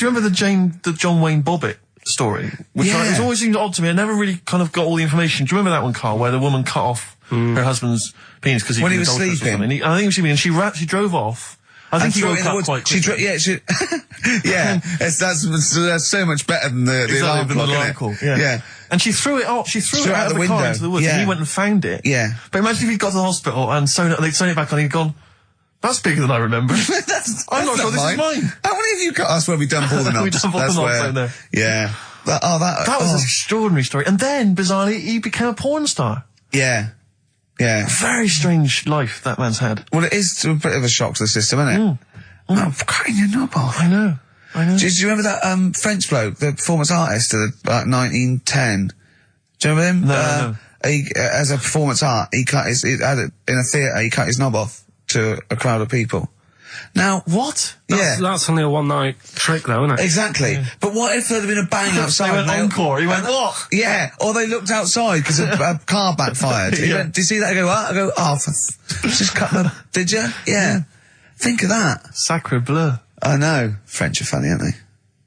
Do you remember the John Wayne Bobbitt story? Which it always seemed odd to me. I never really kind of got all the information. Do you remember that one, Carl, where the woman cut off her husband's penis because he was sleeping? I think he was sleeping, and she drove off. I think he woke up quite quickly. That's so much better than the alarm clock. Yeah. And she threw it off. She threw it out of the car into the woods, and he went and found it. Yeah. But imagine if he'd got to the hospital and they'd sewn it back on, and he'd gone, that's bigger than I remember. I'm not sure this is mine. How many of you got us where we dump all the knobs? We dump all the knobs in there. Yeah. That was an extraordinary story. And then, bizarrely, he became a porn star. Yeah. Yeah. Very strange life that man's had. Well, it is a bit of a shock to the system, isn't it? Oh, cutting your knob off. I know. Do you remember that French bloke, the performance artist of about 1910? Do you remember him? No. He, as a performance art, in a theatre, he cut his knob off to a crowd of people. Now, what? That's only a one-night trick, though, isn't it? Exactly. Yeah. But what if there had been a bang outside? They went encore. He went, what? Yeah. Or they looked outside because a car backfired. He went, did you see that? I go, what? I go, just cut the... Did you? Yeah. Think of that. Sacre bleu. I know. French are funny, aren't they?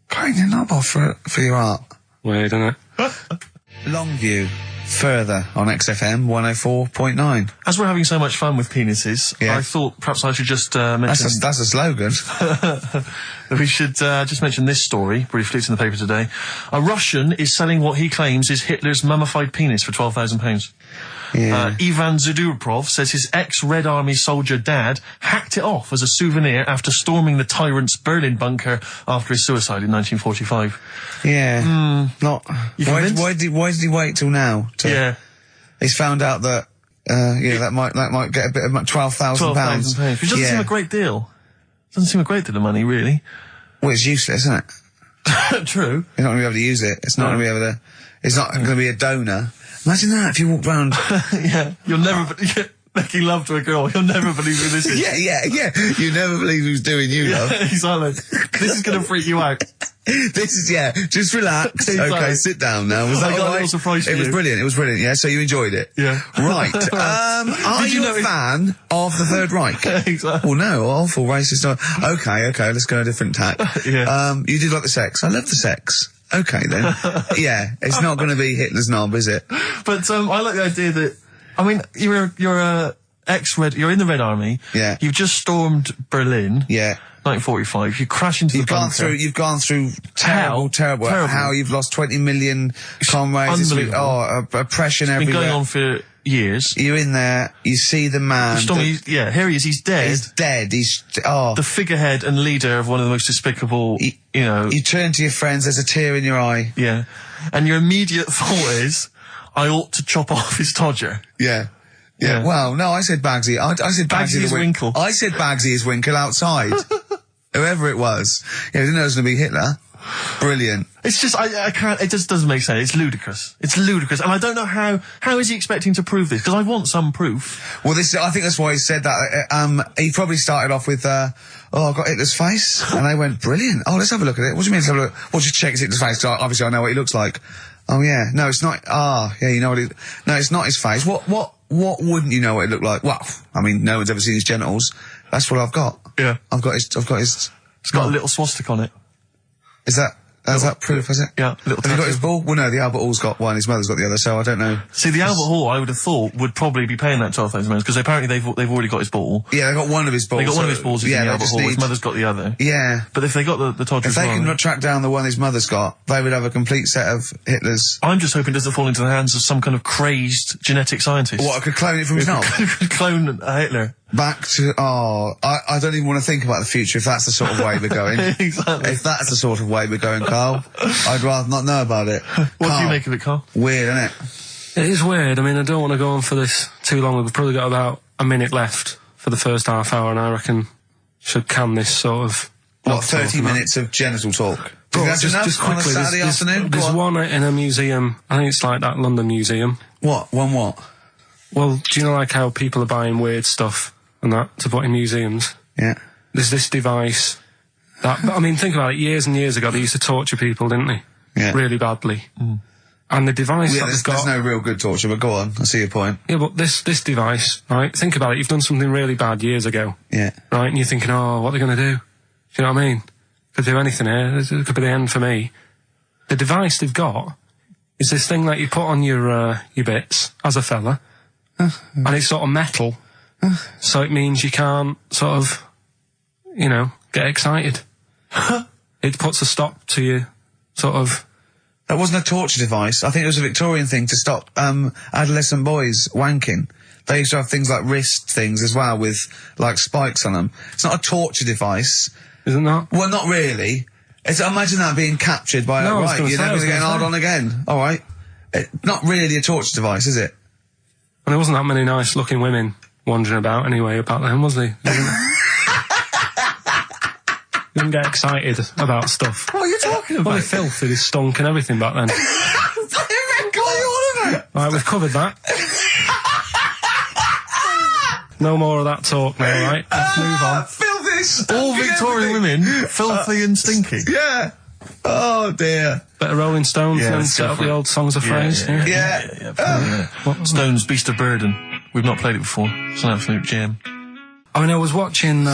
Cutting your knob off for your art. Weird, isn't it? Longview. Further on XFM 104.9. As we're having so much fun with penises, I thought perhaps I should just mention... That's a slogan. We should just mention this story, briefly. It's in the paper today. A Russian is selling what he claims is Hitler's mummified penis for £12,000. Yeah. Ivan Zadurprov says his ex-Red Army soldier dad hacked it off as a souvenir after storming the tyrant's Berlin bunker after his suicide in 1945. Yeah. Why did he wait till now? He's found out that that might get a bit of £12,000. Which doesn't seem a great deal. Doesn't seem a great deal of money, really. Well, it's useless, isn't it? True. You're not going to be able to use it. It's not going to be able to. It's not going to be a donor. Imagine that if you walked round. You'll never making love to a girl. You'll never believe who this is. Yeah. You never believe who's doing you, love. Exactly. This is going to freak you out. This is, just relax. Exactly. Okay, sit down now. Was that I got a little surprise for you. It was brilliant, yeah? So you enjoyed it? Yeah. Right. Are you a fan of the Third Reich? Exactly. Well, no, awful racist. Okay, let's go a different tack. You did like the sex. I love the sex. Okay, then. It's not going to be Hitler's knob, is it? But, I like the idea that, I mean, you're you're in the Red Army. Yeah. You've just stormed Berlin. Yeah. 1945. You crash into the bunker. You've gone through terrible. How you've lost 20 million comrades. Unbelievable. Oppression everywhere. It's been going on for years. You're in there, you see the man. Here he is, he's dead. He's dead, the figurehead and leader of one of the most despicable, You turn to your friends, there's a tear in your eye. Yeah. And your immediate thought is, I ought to chop off his todger. Yeah. Well, no, I said Bagsy. I said Bagsy is Winkle. I said Bagsy is Winkle outside. Whoever it was. I didn't know it was going to be Hitler. Brilliant. It's just, I can't, it just doesn't make sense. It's ludicrous. And I don't know how is he expecting to prove this? Because I want some proof. Well, I think that's why he said that. He probably started off with, I've got Hitler's face. And they went, brilliant. Oh, let's have a look at it. What do you mean let's have a look? Well, just check Hitler's face, because obviously I know what he looks like. Oh, yeah. No, it's not. You know what no, it's not his face. What wouldn't you know what it looked like? Well, I mean, no one's ever seen his genitals. That's what I've got. Yeah. I've got his. It's got a little swastika on it. Is that proof, is it? Yeah, Have you got his ball? Well, no, the Albert Hall's got one, his mother's got the other, so I don't know. See, the Albert Hall, I would have thought, would probably be paying that £12,000, because apparently they've already got his ball. Yeah, they got one of his balls. They got one of his balls in the Albert Hall, his mother's got the other. Yeah. But if they got the Todger as well... If they can track down the one his mother's got, they would have a complete set of Hitler's... I'm just hoping it doesn't fall into the hands of some kind of crazed genetic scientist. What, I could clone it from his knob? Could clone Hitler. Back to, I don't even want to think about the future if that's the sort of way we're going. Exactly. If that's the sort of way we're going, Carl, I'd rather not know about it. What do you make of it, Carl? Weird, isn't it? It is weird. I mean, I don't want to go on for this too long. We've probably got about a minute left for the first half hour, and I reckon should can this sort of... 30 minutes of genital talk? Just quickly, on a Saturday afternoon? There's one in a museum, I think it's like that London museum. What? One what? Well, do you know like how people are buying weird stuff and that to put in museums? Yeah. There's this device that, I mean, think about it, years and years ago they used to torture people, didn't they? Yeah. Really badly. Mm. And the device that they've got... There's no real good torture, but go on, I see your point. Yeah, but this device, right, think about it, you've done something really bad years ago. Yeah. Right, and you're thinking, what are they going to do? Do you know what I mean? could do anything here. It could be the end for me. The device they've got is this thing that you put on your bits as a fella, and it's sort of metal, so it means you can't sort of, you know, get excited. It puts a stop to you, sort of. That wasn't a torture device. I think it was a Victorian thing to stop adolescent boys wanking. They used to have things like wrist things as well with, like, spikes on them. It's not a torture device. Is it not? Well, not really. Imagine that being captured by, No, right, you're never going to get hard on again. All right. Not really a torture device, is it? And there wasn't that many nice-looking women wandering about anyway about them, was there? You didn't get excited about stuff. What are you talking about? Well, they filthy, they stunk and everything back then. What are you on about? Right, we've covered that. No more of that talk now, right? Let's move on. Filthy, All Victorian women, filthy and stinky. Yeah. Oh, dear. Better Rolling Stones Yeah, than let's get go up for the it. old songs of phrase. Yeah. Stones, Beast of Burden. We've not played it before. It's an absolute gem. I mean, I was watching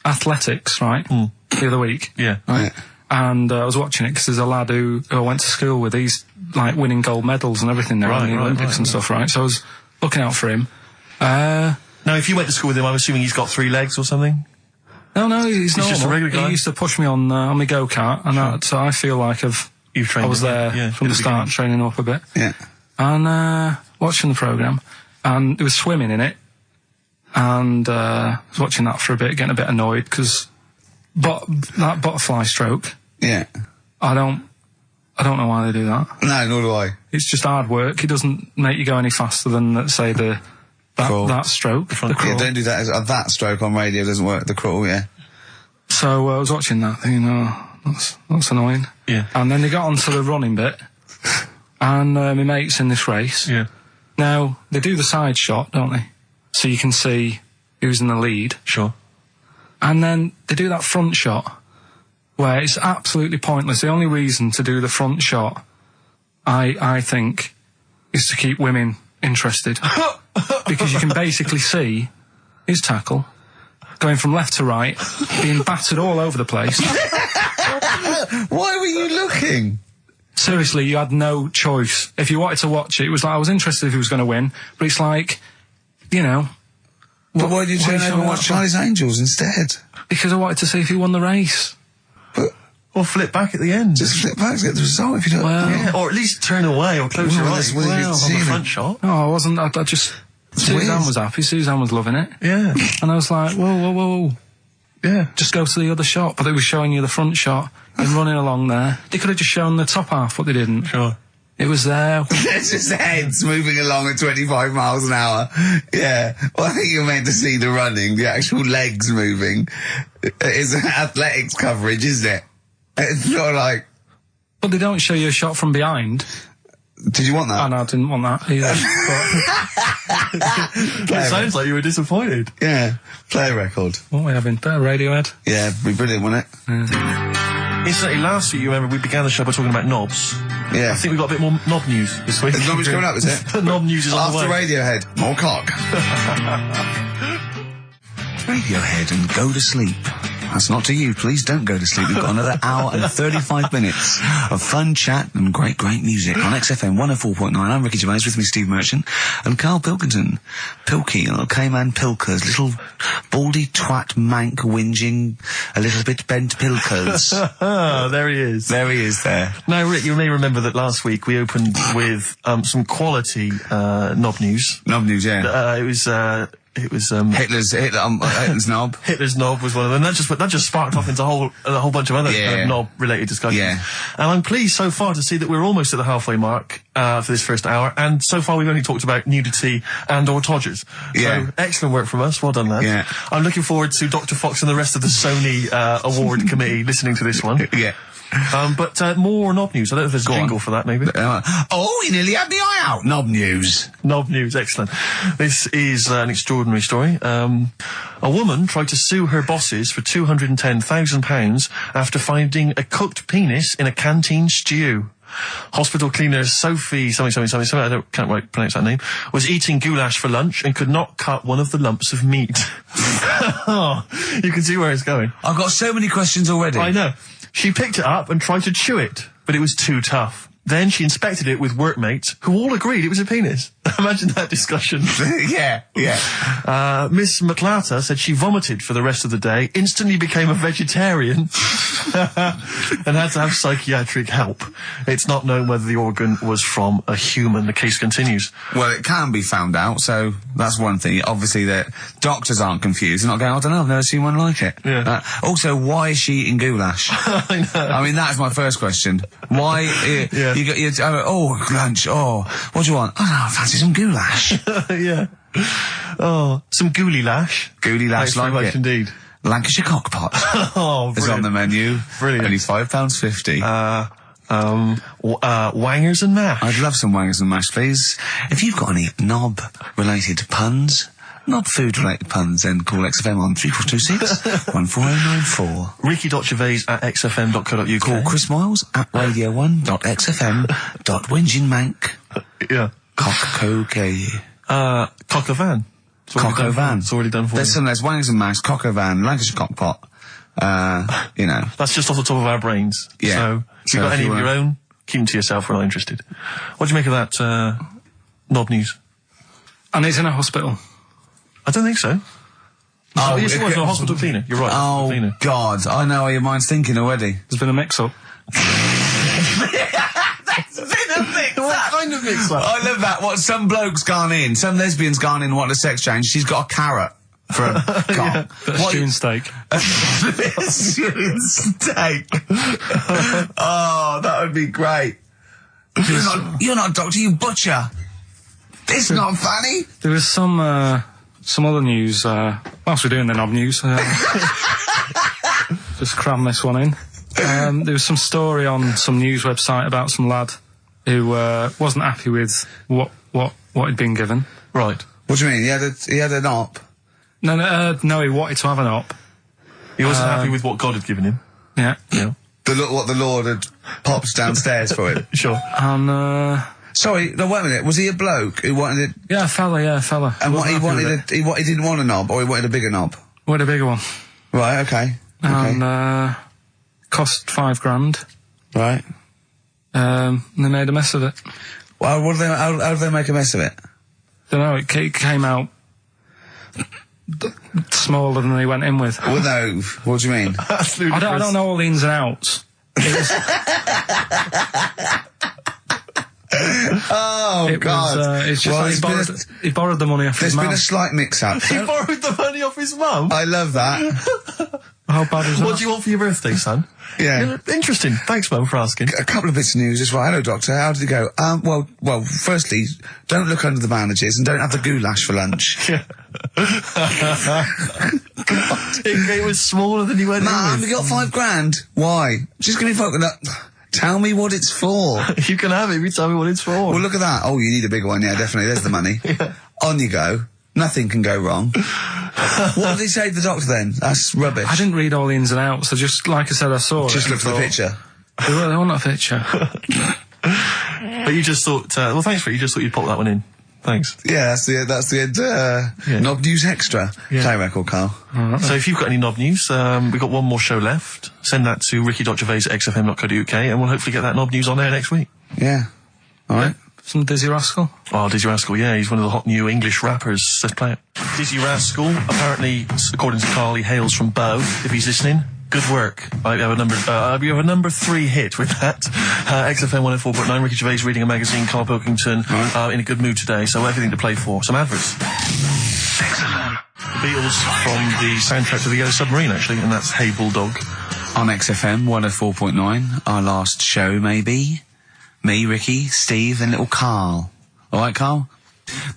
athletics, right, the other week. Yeah. Right? And I was watching it because there's a lad who I went to school with. He's, like, winning gold medals and everything now in the Olympics and stuff, right? So I was looking out for him. Now, if you went to school with him, I'm assuming he's got 3 legs or something? No, he's normal. just a regular guy? He used to push me on my go-kart, and so I feel like You've trained I was him, there yeah, from in the start, training up a bit. Yeah. And watching the programme, and there was swimming in it, and I was watching that for a bit, getting a bit annoyed, because that butterfly stroke, Yeah. I don't know why they do that. No, nor do I. It's just hard work. It doesn't make you go any faster than, let's say, that stroke. The Yeah, crawl. don't do that. That stroke on radio doesn't work. The crawl, yeah. So I was watching that, thinking, that's annoying. Yeah. And then they got onto the running bit, and my mate's in this race. Yeah. Now, they do the side shot, don't they? So you can see who's in the lead. Sure. And then they do that front shot, where it's absolutely pointless. The only reason to do the front shot, I think, is to keep women interested. Because you can basically see his tackle going from left to right, being battered all over the place. Why were you looking? Seriously, you had no choice. If you wanted to watch it, it was like, I was interested if he was going to win, but it's like, you know... But why did you turn over and watch Charlie's Angels instead? Because I wanted to see if he won the race. But Or flip back at the end. just flip back to get the result if you don't... Well- Yeah, or at least turn away or close your Well, eyes that's weird on seeing the it. front shot. No, I wasn't. I just... Suzanne weird. was happy. Suzanne was loving it. Yeah. And I was like, whoa. Yeah. Just go to the other shot. But they were showing you the front shot and running along there. They could have just shown the top half, but they didn't. Sure. It was there. It's just heads moving along at 25 miles an hour. Yeah. Well, I think you're meant to see the running, the actual legs moving. It's athletics coverage, isn't it? It's not like... But they don't show you a shot from behind. Did you want that? And I didn't want that either. It sounds like you were disappointed. Yeah. Play a record. What are we having? Better Radiohead? Yeah, it'd be brilliant, wouldn't it? Incidentally, last week, you remember, we began the show by talking about knobs. Yeah. I think we've got a bit more knob news this week. Is knobs coming up, is it? Knob news is on the After way. Radiohead, more cock. Radiohead and go to sleep. That's not to you. Please don't go to sleep. We've got another hour and 35 minutes of fun chat and great music on XFM 104.9. I'm Ricky Gervais, with me Steve Merchant and Karl Pilkington. Pilky, little K-man Pilkers, little baldy twat mank whinging, a little bit bent Pilkers. There he is. There he is there. Now, Rick, you may remember that last week we opened with some quality knob news. Knob news, yeah. It was Hitler's knob. Hitler's knob was one of them. That just sparked off into a whole bunch of other kind of knob-related discussions. Yeah. And I'm pleased so far to see that we're almost at the halfway mark for this first hour, and so far we've only talked about nudity and/or todgers. Yeah. So excellent work from us. Well done, lads. Yeah. I'm looking forward to Dr. Fox and the rest of the Sony award committee listening to this one. Yeah. But more knob news. I don't know if there's a jingle for that, maybe. Oh, you nearly had the eye out. Knob news. Knob news, excellent. This is an extraordinary story. A woman tried to sue her bosses for £210,000 after finding a cooked penis in a canteen stew. Hospital cleaner Sophie something, I can't quite pronounce that name, was eating goulash for lunch and could not cut one of the lumps of meat. Oh, you can see where it's going. I've got so many questions already. I know. She picked it up and tried to chew it, but it was too tough. Then she inspected it with workmates, who all agreed it was a penis. Imagine that discussion. Yeah. Miss McClarta said she vomited for the rest of the day, instantly became a vegetarian, and had to have psychiatric help. It's not known whether the organ was from a human. The case continues. Well, it can be found out, so that's one thing. Obviously, that doctors aren't confused. They're not going, I don't know, I've never seen one like it. Yeah. Also, why is she eating goulash? I know. I mean, that's my first question. Why? Yeah. You got lunch. Oh, what do you want? Oh, no, I fancy some goulash. Yeah. Oh, some gooly lash. Gooly lash, Thanks very like much it. indeed. Lancashire cockpot Oh, is on the brilliant. menu. Brilliant. Only £5.50. Wangers and mash. I'd love some wangers and mash, please. If you've got any knob-related puns, knob-food-related puns, then call XFM on 3426 14094. Ricky.Gervais at xfm.co.uk. Call Chris Miles at radio1.xfm.winginmank. Yeah. Cock-co-gay. Cock a van. Cock-o-van. It's already done for There's you. wangers and mash, cock-o-van, Lancashire cockpot. You know. That's just off the top of our brains. Yeah. So, if you've got any of your own, keep them to yourself. We're not interested. What do you make of that, knob news? And he's in a hospital. I don't think so. Oh, yes, it was a hospital cleaner. You're right. hospital Oh, cleaner. God. I know how your mind's thinking already. There's been a mix-up. What kind of mix-up? I love that. What, some bloke's gone in, some lesbian's gone in and wanted a sex change. She's got a carrot for a cock. Bit of stewing steak. Stewing steak. Oh, that would be great. You're not a doctor, you butcher. It's not funny. There was some other news, whilst we're doing the knob news, just cram this one in. There was some story on some news website about some lad who wasn't happy with what he'd been given. Right. What do you mean? He had an op? No, he wanted to have an op. He wasn't happy with what God had given him. Yeah. Yeah. What the Lord had popped downstairs for him. Sure. And, Sorry, no, wait a minute. Was he a bloke who wanted it? yeah, fella. And what he Wasn't happy wanted, with it. he didn't want a knob, or he wanted a bigger knob? Wanted a bigger one. Right, okay. And, cost £5,000. Right. And they made a mess of it. Well, how did they make a mess of it? Don't know, it came out smaller than they went in with. Well, no, what do you mean? That's I don't know all the ins and outs. Oh, God. It's just Well, like he borrowed the money off his There's been mum. a slight mix-up. He borrowed the money off his mum. I love that. How bad is that? What do you want for your birthday, son? Yeah. Interesting. Thanks, Mum, for asking. A couple of bits of news as well. Hello, Doctor. How did it go? Well, firstly, don't look under the bandages and don't have the goulash for lunch. It was smaller than you went Mum, in we got $5,000. Why? Just give me tell me what it's for. with. You can have it if you tell me what it's for. Well, look at that. Oh, you need a bigger one. Yeah, definitely. There's the money. On you go. Nothing can go wrong. What did he say to the doctor then? That's rubbish. I didn't read all the ins and outs. I just, like I said, I saw Just it. look for the picture. They weren't a picture. But you just thought, well, thanks for it. You just thought you'd pop that one in. Thanks. Yeah, that's the end. Knob News Extra. Yeah. Play record, Carl. So if you've got any knob news, we've got one more show left. Send that to ricky.gervais at xfm.co.uk and we'll hopefully get that knob news on there next week. Yeah. All right. Some Dizzy Rascal. Oh, Dizzy Rascal, yeah, he's one of the hot new English rappers. Let's play it. Dizzy Rascal, apparently, according to Carl, he hails from Bow, if he's listening. Good work. You have a number 3 hit with that. XFM 104.9, Ricky Gervais reading a magazine, Karl Pilkington, in a good mood today, so everything to play for. Some adverts. Excellent. The Beatles from the soundtrack to The Yellow Submarine, actually, and that's Hey Bulldog. On XFM 104.9, our last show, maybe. Me, Ricky, Steve, and little Carl. All right, Carl?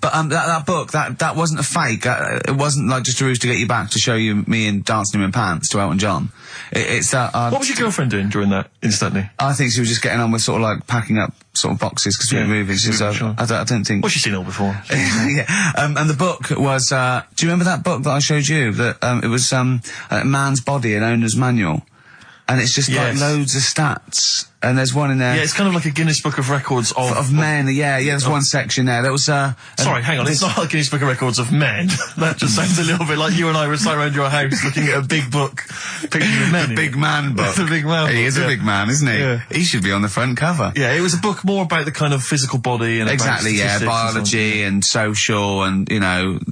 But that book, that wasn't a fake. It wasn't like just a ruse to get you back to show you me and dancing in my pants to Elton John. It's that. What was your girlfriend doing during that instantly? I think she was just getting on with sort of like packing up sort of boxes because we were moving. So sure. I don't think. Well, she's seen it all before. Yeah. And the book was. Do you remember that book that I showed you? That it was Man's Body, an owner's manual. And it's just like loads of stats and there's one in there. Yeah, it's kind of like a Guinness Book of Records of men. Yeah, there's one section there. There was sorry, hang on. It's not a Guinness Book of Records of men. That just sounds a little bit like you and I were sat around your house looking at a big book, picking of men. The big man book. The big man. He is a big man, isn't he? Yeah. He should be on the front cover. Yeah, it was a book more about the kind of physical body and exactly, about biology and social and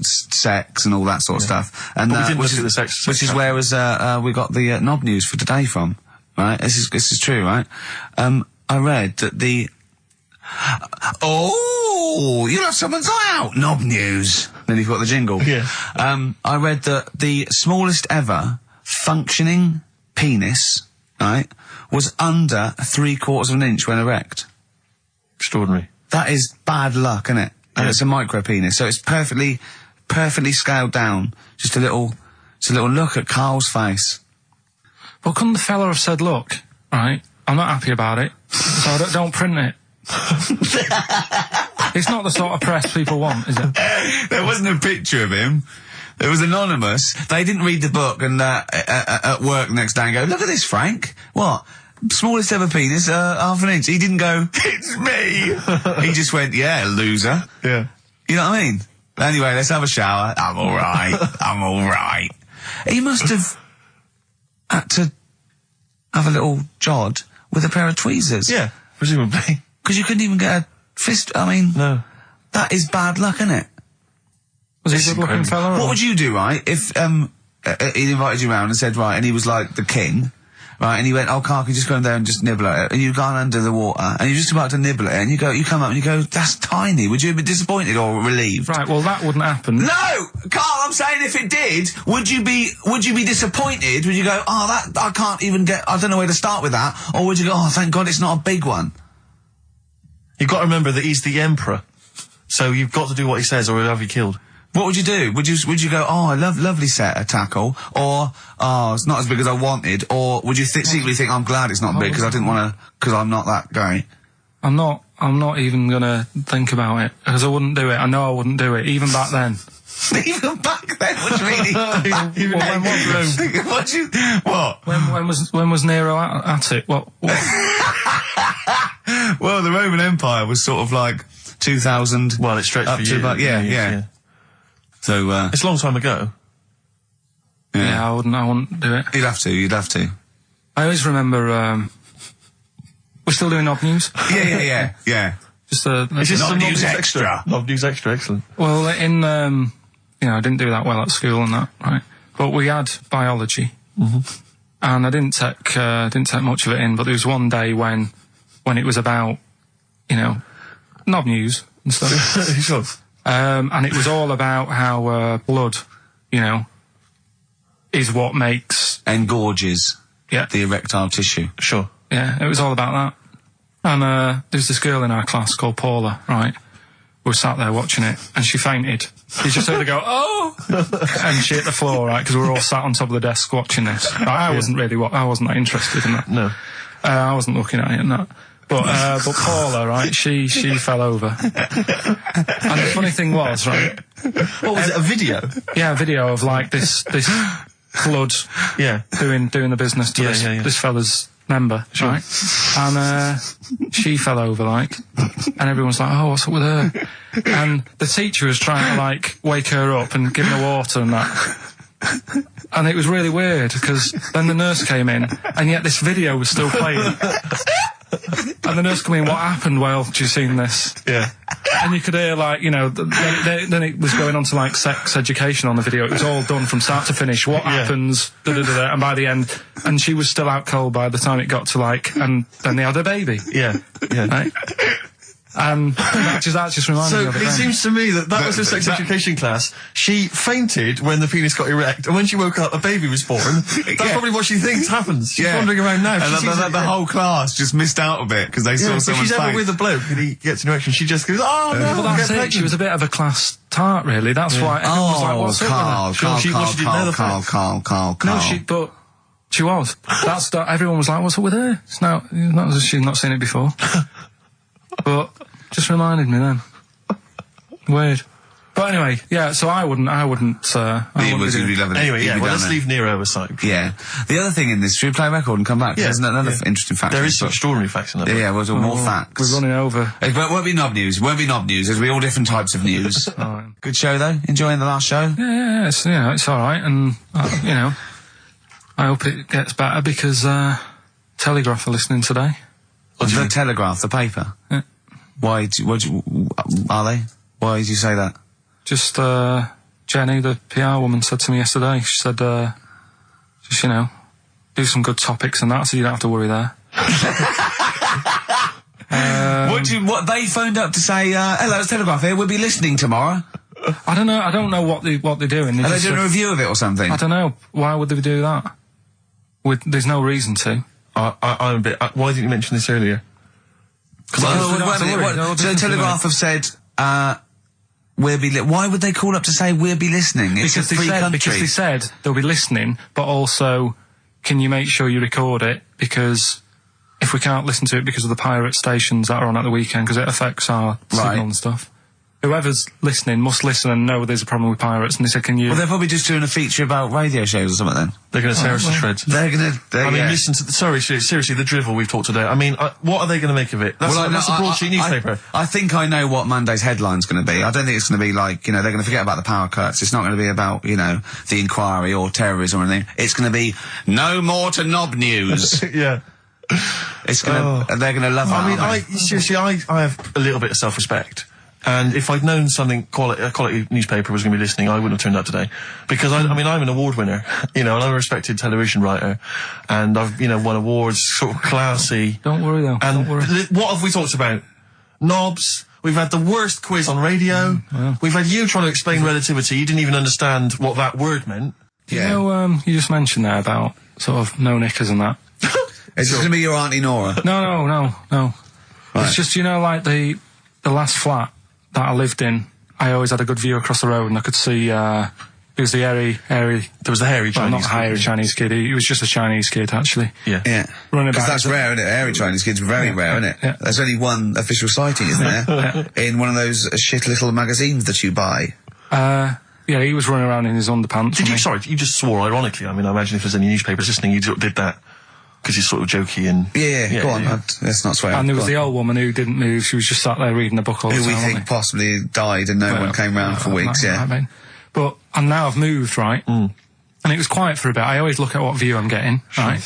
sex and all that sort of stuff. And but we didn't look at the sex. Which is where we got the knob news for today from. Right, this is true, right? I read that you'll have someone's eye out. Knob news. Then you've got the jingle. Yeah. I read that the smallest ever functioning penis, right, was under 3/4 of an inch when erect. Extraordinary. That is bad luck, isn't it? And Yeah. it's a micro penis, so it's perfectly scaled down. Just a little look at Carl's face. Well, couldn't the fella have said, look, right, I'm not happy about it, so don't print it. It's not the sort of press people want, is it? There wasn't a picture of him. It was anonymous. They didn't read the book and at work the next day and go, look at this, Frank. What? Smallest ever penis, half an inch. He didn't go, it's me. He just went, yeah, loser. Yeah. You know what I mean? Anyway, let's have a shower. I'm alright. He must have had to have a little jod with a pair of tweezers. Yeah, presumably. Because you couldn't even get a fist. I mean, No. that is bad luck, isn't it? Was he a good-looking fella? What would you do, right, if he invited you round and said, right, and he was like the king, right, and he went, oh, Carl, can you just go in there and just nibble at it? And you've gone under the water, and you're just about to nibble at it, and you come up and you go, that's tiny. Would you be disappointed or relieved? Right, well, that wouldn't happen. No! Carl, I'm saying if it did, would you be disappointed? Would you go, oh, that, I can't even get, I don't know where to start with that? Or would you go, oh, thank God it's not a big one? You've got to remember that he's the emperor. So you've got to do what he says or he'll have you killed. What would you do? Would you go, oh, I lovely set of tackle, or, oh, it's not as big as I wanted, or would you secretly think, I'm glad it's not big because I didn't want to, because I'm not that guy? I'm not even gonna think about it, because I wouldn't do it. I know I wouldn't do it, even back then. Even back then? What do you mean? Even Well, What? When was Nero at it? What? Well, the Roman Empire was sort of like 2000. Well, it stretched up for to years. about, yeah. So, It's a long time ago. Yeah, I wouldn't do it. You'd have to. I always remember, we're still doing knob news? Yeah. Just Is this Knob some News Extra? Knob News Extra, excellent. well, I didn't do that well at school and that, right? But we had biology. Mm-hmm. And I didn't take much of it in, but there was one day when it was about, knob news and stuff. Sure. And it was all about how, blood, is what makes... Engorges Yeah. the erectile tissue. Sure. Yeah, it was all about that. And there's this girl in our class called Paula, right? We were sat there watching it, and she fainted. You just heard her go, oh! And she hit the floor, right? Because we were all sat on top of the desk watching this. Right, I wasn't that interested in that. No. I wasn't looking at it and that. But Paula, right, she fell over. And the funny thing was, right? What was it, a video? Yeah, a video of like this blood Yeah. doing the business to this fella's member, right? And she fell over, like, and everyone's like, oh, what's up with her? And the teacher was trying to, like, wake her up and give her water and that. And it was really weird, because then the nurse came in, and yet this video was still playing. And the nurse came in, what happened while you seen this? Yeah. And you could hear, like, then it was going on to, like, sex education on the video. It was all done from start to finish. What happens, da-da-da-da, and by the end, and she was still out cold by the time it got to, like, and then they had a baby. Yeah. Yeah. Right? And that just reminded me of it. It then. seems to me that was her sex education class. She fainted when the penis got erect, and when she woke up, a baby was born. That's probably what she thinks happens. She's wandering around now. And the whole class just missed out a bit because they saw someone's face. If she's ever with a bloke and he gets an erection, she just goes, oh, no, Well, that's it. She was a bit of a class tart, really. That's why everyone was like, what's up with her? Carl. No, but she was. Everyone was like, what's up with her? It's not as if she's not seen it before. But just reminded me then. Weird. But anyway, yeah, so I wouldn't He was going to be loving it. Anyway, He'd yeah, be well, down let's there. leave Nero aside. Yeah. The other thing in this, should we play a record and come back? Yeah, There's another yeah. interesting fact. There is some extraordinary facts in that. Yeah, well, more facts. We're running over. It won't be knob news. Won't be knob news. There'll be all different types of news. Alright. Good show, though? Enjoying the last show? Yeah, it's alright, and, I hope it gets better because, Telegraph are listening today. The Telegraph, the paper? Yeah. Why are they? Why did you say that? Just, Jenny, the PR woman, said to me yesterday, she said, just, do some good topics and that, so you don't have to worry there. What they phoned up to say, hello, it's Telegraph here, we'll be listening tomorrow. I don't know what they're doing. Are they doing a review of it or something? I don't know. Why would they do that? There's no reason to. I'm a bit... why didn't you mention this earlier? So the Telegraph have said, why would they call up to say we'll be listening? It's a free country. Because they said they'll be listening, but also, can you make sure you record it? Because if we can't listen to it because of the pirate stations that are on at the weekend, because it affects our signal and stuff. Whoever's listening must listen and know there's a problem with pirates, and they said, can you... Well, they're probably just doing a feature about radio shows or something then. They're going to tear us to shreds. They're going to... I mean, listen to... seriously, the drivel we've talked today. I mean, what are they going to make of it? That's a broadsheet newspaper. I think I know what Monday's headline's going to be. I don't think it's going to be like, they're going to forget about the power cuts. It's not going to be about, the inquiry or terrorism or anything. It's going to be, no more to knob news. Yeah. It's going to... They're going to love that. I mean, seriously, I have a little bit of self-respect. And if I'd known a quality newspaper was going to be listening, I wouldn't have turned up today. Because I'm an award winner, and I'm a respected television writer. And I've, won awards, sort of classy. Don't worry though, and don't worry. What have we talked about? Knobs. We've had the worst quiz on radio. Yeah. We've had you trying to explain relativity. You didn't even understand what that word meant. Yeah. You just mentioned there about sort of no knickers and that. Is this going to be your Auntie Nora? No. Right. It's just, like the last flat that I lived in, I always had a good view across the road, and I could see, it was the hairy... There was the hairy Chinese not kid. hairy Chinese kid, he was just a Chinese kid, actually. Yeah. Yeah. Because that's rare, isn't it? Hairy Chinese kids are very rare, isn't it? Yeah. There's only one official sighting, isn't there? In one of those shit little magazines that you buy. Yeah, he was running around in his underpants. You just swore ironically. I mean, I imagine if there's any newspapers listening, you sort of did that. Because he's sort of jokey and... Yeah, go on. Yeah. Let's not swear. And there was the old woman who didn't move. She was just sat there reading a book all the time. Who we think possibly died and no one came round for weeks, I mean. But, and now I've moved, right? And it was quiet for a bit. I always look at what view I'm getting, right?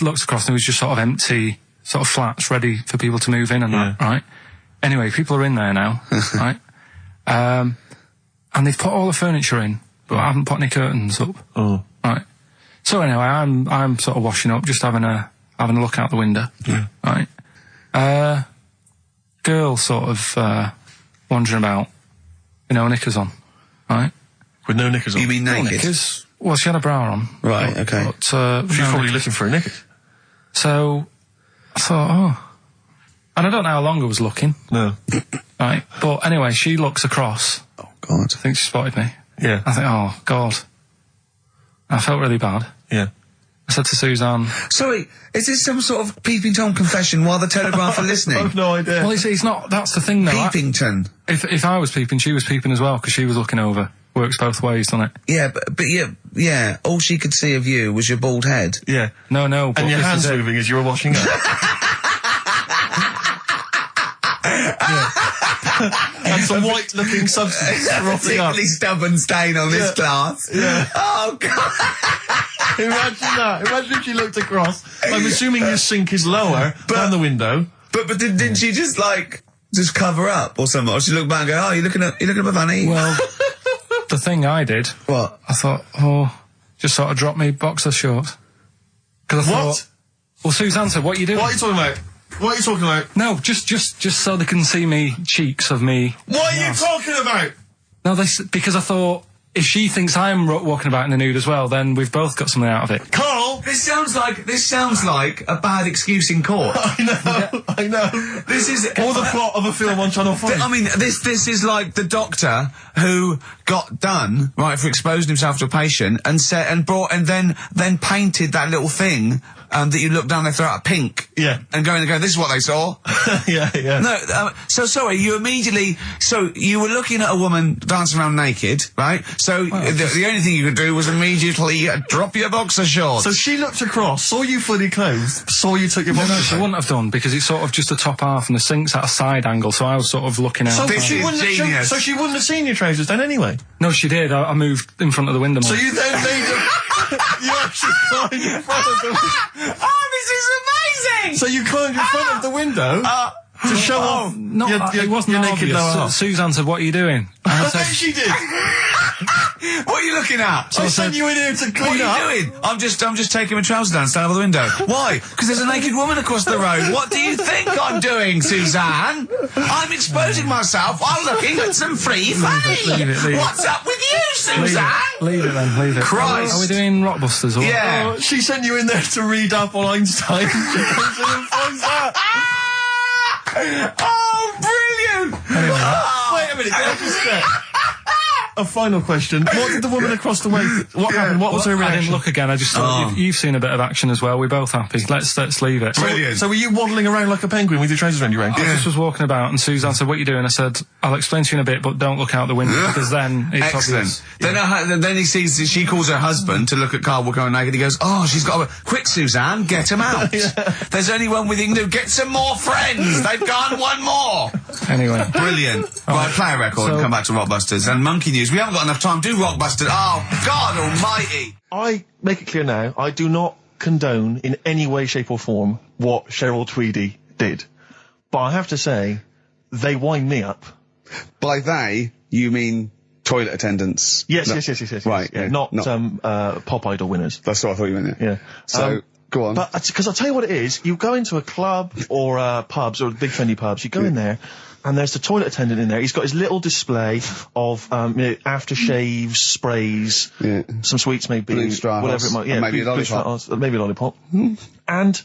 Looked across and it was just sort of empty, sort of flats ready for people to move in and that, right? Anyway, people are in there now, right? And they've put all the furniture in, but I haven't put any curtains up. Oh. Right. So anyway, I'm sort of washing up, just having a look out the window. Yeah. Right. Girl sort of wandering about, knickers on. Right. With no knickers on. You mean naked? Knickers. Well, she had a bra on. Right, okay. But, She's probably looking for a knickers. So I thought, and I don't know how long I was looking. No. Right. But anyway, she looks across. Oh, God. I think she spotted me. Yeah. I think, oh, God. I felt really bad. Yeah. I said to Suzanne... Sorry, is this some sort of Peeping Tom confession while the Telegraph are listening? I've no idea. Well, it's not... That's the thing, though. Peepington. If I was peeping, she was peeping as well, because she was looking over. Works both ways, doesn't it? Yeah, but yeah, all she could see of you was your bald head. Yeah. No, but and your this hands is it. moving as you were washing up. And some white-looking substance rotting up. Particularly stubborn stain on this glass. Yeah. Oh, God. Imagine that. Imagine if she looked across. I'm assuming your sink is lower than the window. But didn't she just cover up or something? Or she looked back and go, oh, you looking at my fanny? Well, the thing I did... What? I thought, just sort of drop me boxer shorts. Because I thought... Well, Suzanne said, what are you doing? What are you talking about? What are you talking about? No, just so they can see me cheeks of me. What are you talking about? No, because I thought, if she thinks I'm walking about in the nude as well, then we've both got something out of it. Carl! This sounds like a bad excuse in court. I know. This is or the plot of a film on Channel 5. I mean, this is like the doctor who got done for exposing himself to a patient and then painted that little thing that you look down their throat at pink. Yeah. And go in and go, this is what they saw. yeah. No, so sorry, you immediately, so you were looking at a woman dancing around naked, right? So the only thing you could do was immediately drop your boxer shorts. So she looked across, saw you fully clothed, saw you took your boxer No, she wouldn't have done, because it's sort of just the top half and the sink's at a side angle, so I was sort of looking out. This is genius. So she wouldn't have seen your trousers then anyway? No, she did. I moved in front of the window. So you then made you actually climbed in front of the window. Oh, this is amazing! So you climbed in front of the window to show off No, your it wasn't naked obvious. lower half. Suzanne said, "What are you doing?" And I I said, bet she did. What are you looking at? I sent you in here to clean What up. are you doing? I'm just taking my trousers down, stand by the window. Why? Because there's a naked woman across the road. What do you think I'm doing, Suzanne? I'm exposing myself while looking at some free fame. leave it. What's up with you, Suzanne? Leave it then, leave it. Christ. Are we doing Rockbusters or Yeah. Oh, she sent you in there to read up on Einstein. She comes in and finds that. Oh, brilliant! Wait a minute, can I just say? A final question. What did the woman across the way... What happened? What was her I reaction? didn't look again. I just thought you've seen a bit of action as well. We're both happy. Let's leave it. Brilliant. So were you waddling around like a penguin with your trousers around your ankles? I just was walking about, and Suzanne said, "What are you doing?" I said, "I'll explain to you in a bit, but don't look out the window because then it's Excellent. obvious." Then he sees, she calls her husband to look at Carl walking around naked. He goes, oh, she's got a... Quick, Suzanne, get him out. There's only one we can do. Get some more friends. They've gone one more. Anyway, Brilliant. Right, play a record and come back to Rockbusters. And Monkey News. We haven't got enough time. Do Rockbusters. Oh, God almighty. I make it clear now, I do not condone in any way, shape or form what Cheryl Tweedy did. But I have to say, they wind me up. By they, you mean toilet attendants? Yes, No. yes. Right, Yeah, yeah, not not- Pop Idol winners. That's what I thought you meant. Yeah. So, go on. But, because I'll tell you what it is, you go into a club or pubs or big trendy pubs, you go in there, and there's the toilet attendant in there. He's got his little display of aftershaves, sprays, some sweets maybe, Blue Stratos, whatever it might. Yeah, and maybe a Blue lollipop. Stratos, maybe a lollipop. And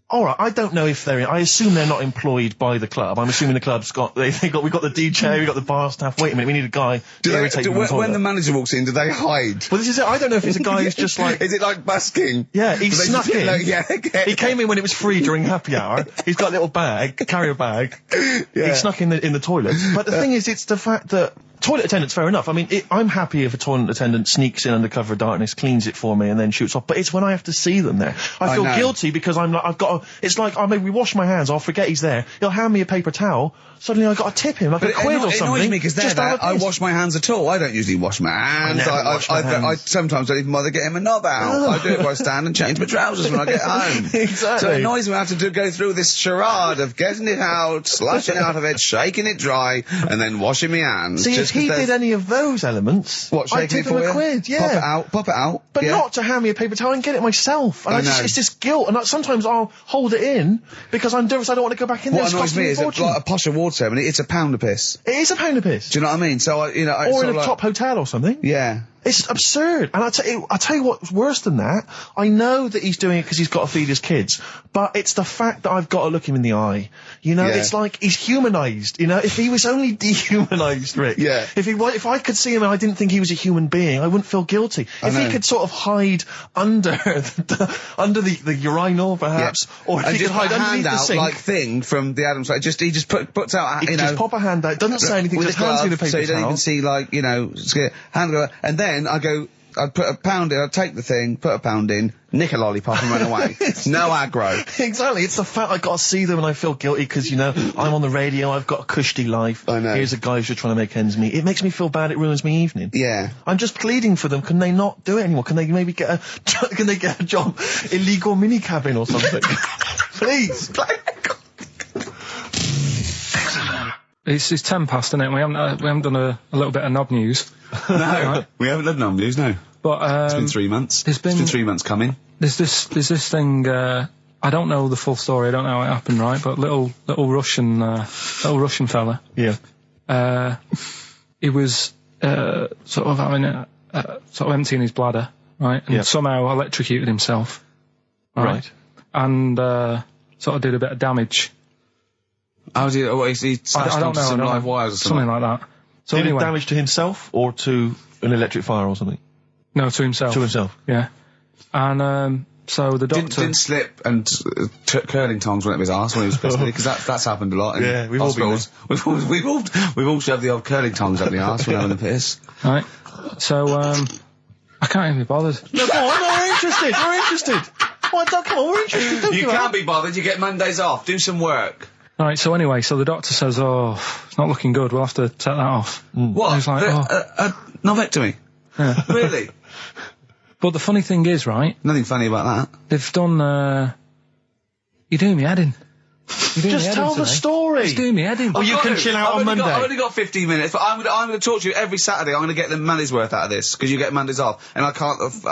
all right, I don't know if they're. I assume they're not employed by the club. I'm assuming the club's got. We've got the DJ, we've got the bar staff. Wait a minute, we need a guy to irritate them in the toilet. When the manager walks in, do they hide? Well, this is it. I don't know if it's a guy who's just like. Is it like busking? Yeah, he Do they snuck just- in. like, yeah, okay. He came in when it was free during happy hour. He's got a little bag, carrier bag. Yeah. He snuck in the toilet. But the thing is, it's the fact that toilet attendants, fair enough. I mean, I'm happy if a toilet attendant sneaks in under cover of darkness, cleans it for me, and then shoots off. But it's when I have to see them there. I feel know. guilty because I'm like, I've got. It's like I maybe wash my hands. I'll forget he's there. He'll hand me a paper towel. Suddenly I've got to tip him like a quid or It something. annoys me because just out of I piss. wash my hands at all. I don't usually wash my hands. never wash my hands. I sometimes don't even bother getting my knob out. I do it by stand and change my trousers when I get home. Exactly. So it annoys me I have to go through this charade of getting it out, slushing out of it, shaking it dry, and then washing my hands. See, if just he 'cause did there's- any of those elements, What, I'd shaking tip it him for a you? quid, yeah. Pop it out. But yeah. not to hand me a paper towel and get it myself. And I know. it's this guilt. And sometimes I'll hold it in because I'm nervous. I don't want to go back in there. What It's annoys costing me a is fortune. like a posh award ceremony, it's a pound of piss. It is a pound of piss. Do you know what I mean? So, or in a top hotel or something. Yeah. It's absurd. And I tell you what's worse than that. I know that he's doing it because he's got to feed his kids, but it's the fact that I've got to look him in the eye. You know, Yeah. it's like he's humanised. You know, if he was only dehumanised, Rick. Yeah. If I could see him and I didn't think he was a human being, I wouldn't feel guilty. If he know. could sort of hide under under the urinal, perhaps, or if and he could just put hide a hand underneath the out sink. like thing from the Adams. Like he just puts out, He you can know, just pop a hand out. Doesn't say anything. with Just a hands glove, me the paper so you don't towel. even see like hand go, and then I'd put a pound in, I'd take the thing, put a pound in, nick a lollipop and run away. No aggro. Exactly. It's the fact I got to see them and I feel guilty because, you know, I'm on the radio, I've got a cushy life. I know. Here's a guy who's just trying to make ends meet. It makes me feel bad. It ruins my evening. Yeah. I'm just pleading for them. Can they not do it anymore? Can they maybe get a job, illegal mini cabin or something? Please. it's 10 past, isn't it? We haven't done a little bit of knob news. No, we haven't done no news, no. But It's been 3 months. It's been 3 months coming. There's this thing. I don't know the full story. I don't know how it happened, right? But little Russian fella. Yeah. He was sort of having sort of emptying his bladder, right? And Yeah. somehow electrocuted himself. Right. And sort of did a bit of damage. How did he slashed I don't onto know. some I don't live know. wires or something? Something like that. So Did anyway, it damage to himself or to an electric fire or something? no, to himself. To himself. Yeah. And So the doctor didn't slip and curling tongs went up his arse when he was pissing, because that's happened a lot. Yeah, we've all been hospitals. We've all shoved the old curling tongs up the arse when having a piss. right. So I can't even be bothered. No, go on, no, we're interested. We're interested. Why, come on, we're interested. Don't You give up. can't be bothered. You get Mondays off. Do some work. Right. So anyway, so the doctor says, "Oh, it's not looking good. We'll have to take that off." What? I was like, Novectomy? Yeah. Really? But the funny thing is, right? Nothing funny about that. They've done. You're doing me head in. Just tell the story. It's doing me head in. Oh, you can chill out on Monday. I've only got 15 minutes, but I'm going to talk to you every Saturday. I'm going to get the money's worth out of this, because you get Mondays off, and I